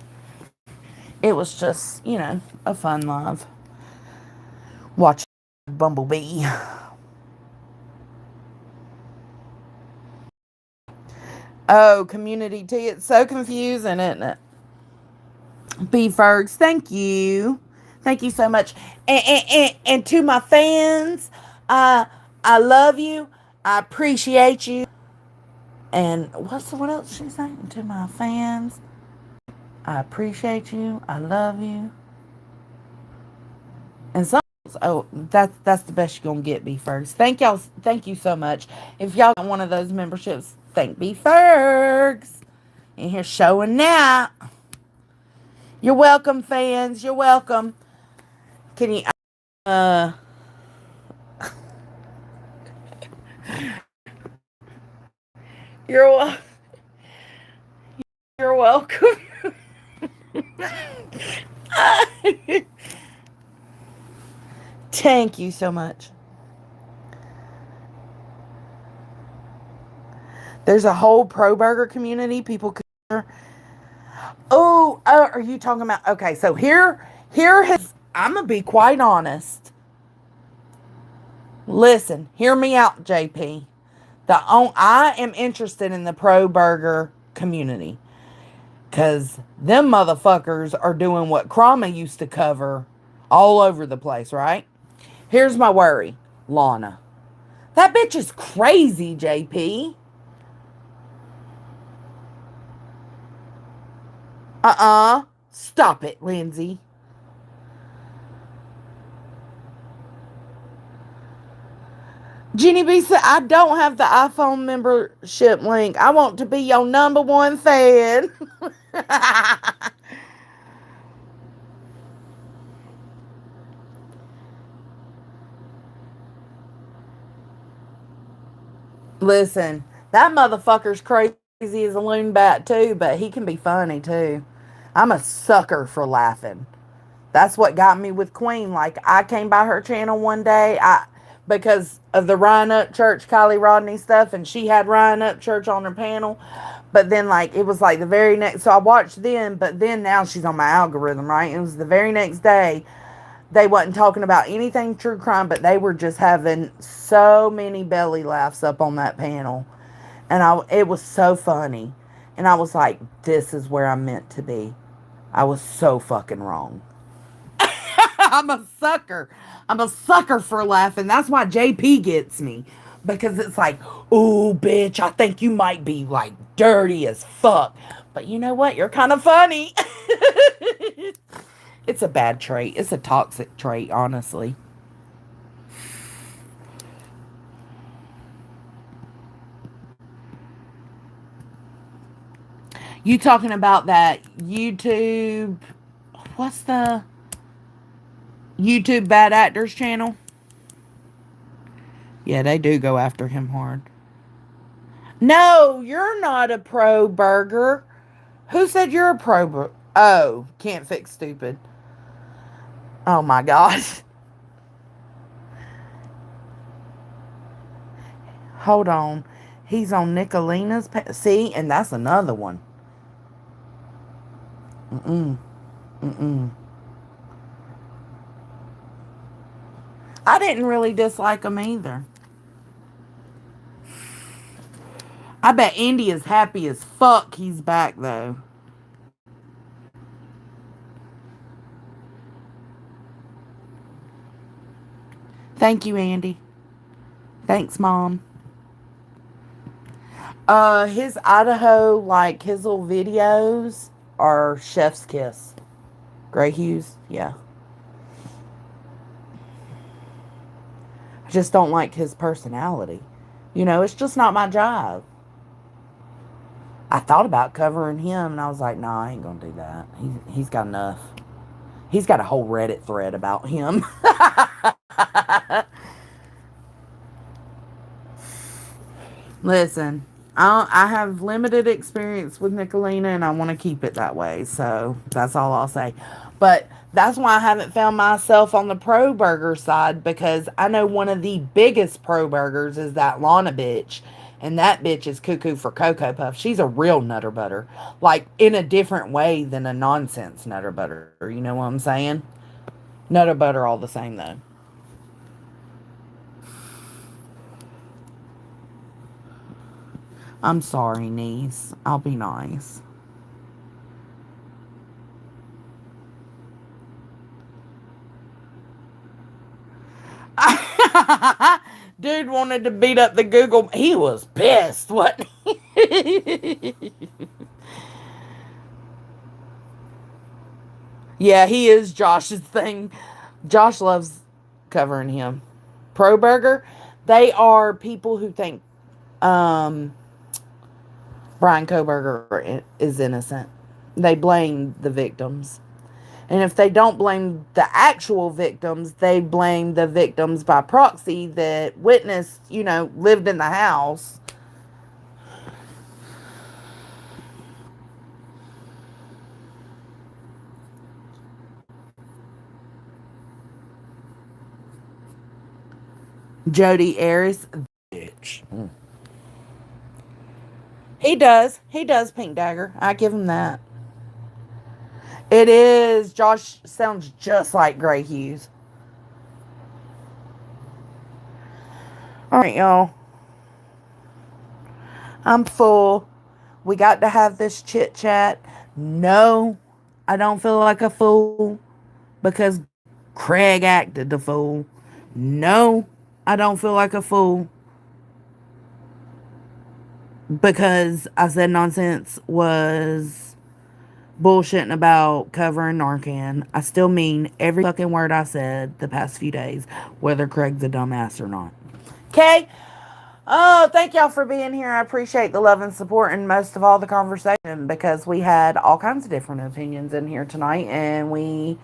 It was just, a fun live. Watch Bumblebee. Oh, community tea. It's so confusing, isn't it? B. Fergs, thank you. Thank you so much. And to my fans, I love you. I appreciate you. And what else she's saying? To my fans, I appreciate you. I love you. And some, that's the best you're gonna get, B. Fergs. Thank you so much. If y'all got one of those memberships, thank B. Fergs. In here showing out. You're welcome, fans. You're welcome. Can you you're welcome. Thank you so much. There's a whole pro burger community. People could. Oh, are you talking about? Okay, so here I'm gonna be quite honest. Listen, hear me out, JP. I am interested in the pro burger community because them motherfuckers are doing what Krama used to cover all over the place, right? Here's my worry, Lana. That bitch is crazy, JP. Stop it, Lindsay. Jenny B said, I don't have the iPhone membership link. I want to be your number one fan. Listen, that motherfucker's crazy as a loon bat too, but he can be funny too. I'm a sucker for laughing. That's what got me with Queen. Like, I came by her channel one day because of the Ryan Up Church, Kylie Rodney stuff, and she had Ryan Up Church on her panel. But then, like, it was like the very next, so I watched then, but then now she's on my algorithm, right? It was the very next day. They wasn't talking about anything true crime, but they were just having so many belly laughs up on that panel. And it was so funny. And I was like, this is where I'm meant to be. I was so fucking wrong. I'm a sucker. I'm a sucker for laughing. That's why JP gets me. Because it's like, ooh, bitch, I think you might be like dirty as fuck. But you know what? You're kind of funny. It's a bad trait. It's a toxic trait, honestly. You talking about that YouTube, what's the YouTube Bad Actors channel? Yeah, they do go after him hard. No, you're not a pro burger. Who said you're a pro burger? Oh, can't fix stupid. Oh my gosh. Hold on. He's on Nicolina's. See, and that's another one. Mm-mm. Mm-mm. I didn't really dislike him either. I bet Andy is happy as fuck he's back, though. Thank you, Andy. Thanks, Mom. His Idaho, like, his little videos are chef's kiss. Gray Hughes, yeah. I just don't like his personality. You know, it's just not my job. I thought about covering him, and I was like, nah, I ain't gonna do that. He's got enough. He's got a whole Reddit thread about him. Listen, I have limited experience with Nicolina, and I want to keep it that way. So that's all I'll say. But that's why I haven't found myself on the pro burger side, because I know one of the biggest pro burgers is that Lana bitch. And that bitch is cuckoo for Cocoa Puff. She's a real Nutter Butter. Like, in a different way than a nonsense Nutter Butter. You know what I'm saying? Nutter Butter all the same, though. I'm sorry, niece. I'll be nice. Dude wanted to beat up the Google. He was pissed. What? Yeah, he is Josh's thing. Josh loves covering him. Pro Burger, they are people who think Brian Koberger is innocent. They blame the victims. And if they don't blame the actual victims, they blame the victims by proxy that witnessed, you know, lived in the house. Jody Aris, bitch. He does. He does, Pink Dagger. I give him that. It is. Josh sounds just like Gray Hughes. All right, y'all. I'm full. We got to have this chit chat. No, I don't feel like a fool because Craig acted the fool. No, I don't feel like a fool because I said nonsense was bullshitting about covering Narcan. I still mean every fucking word I said the past few days, whether Craig's a dumbass or not. Okay? Oh, thank y'all for being here. I appreciate the love and support and most of all the conversation, because we had all kinds of different opinions in here tonight, and we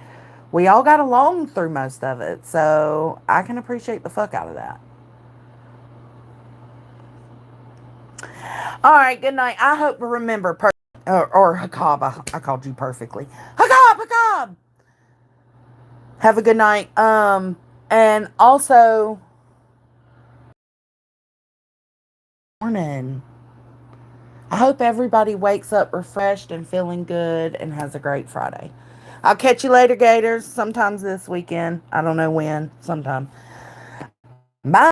all got along through most of it. So I can appreciate the fuck out of that. All right, good night. I hope to remember or Hakab. I called you perfectly. Hakab. Have a good night. And also morning. I hope everybody wakes up refreshed and feeling good and has a great Friday. I'll catch you later, Gators. Sometimes this weekend. I don't know when. Sometime. Bye.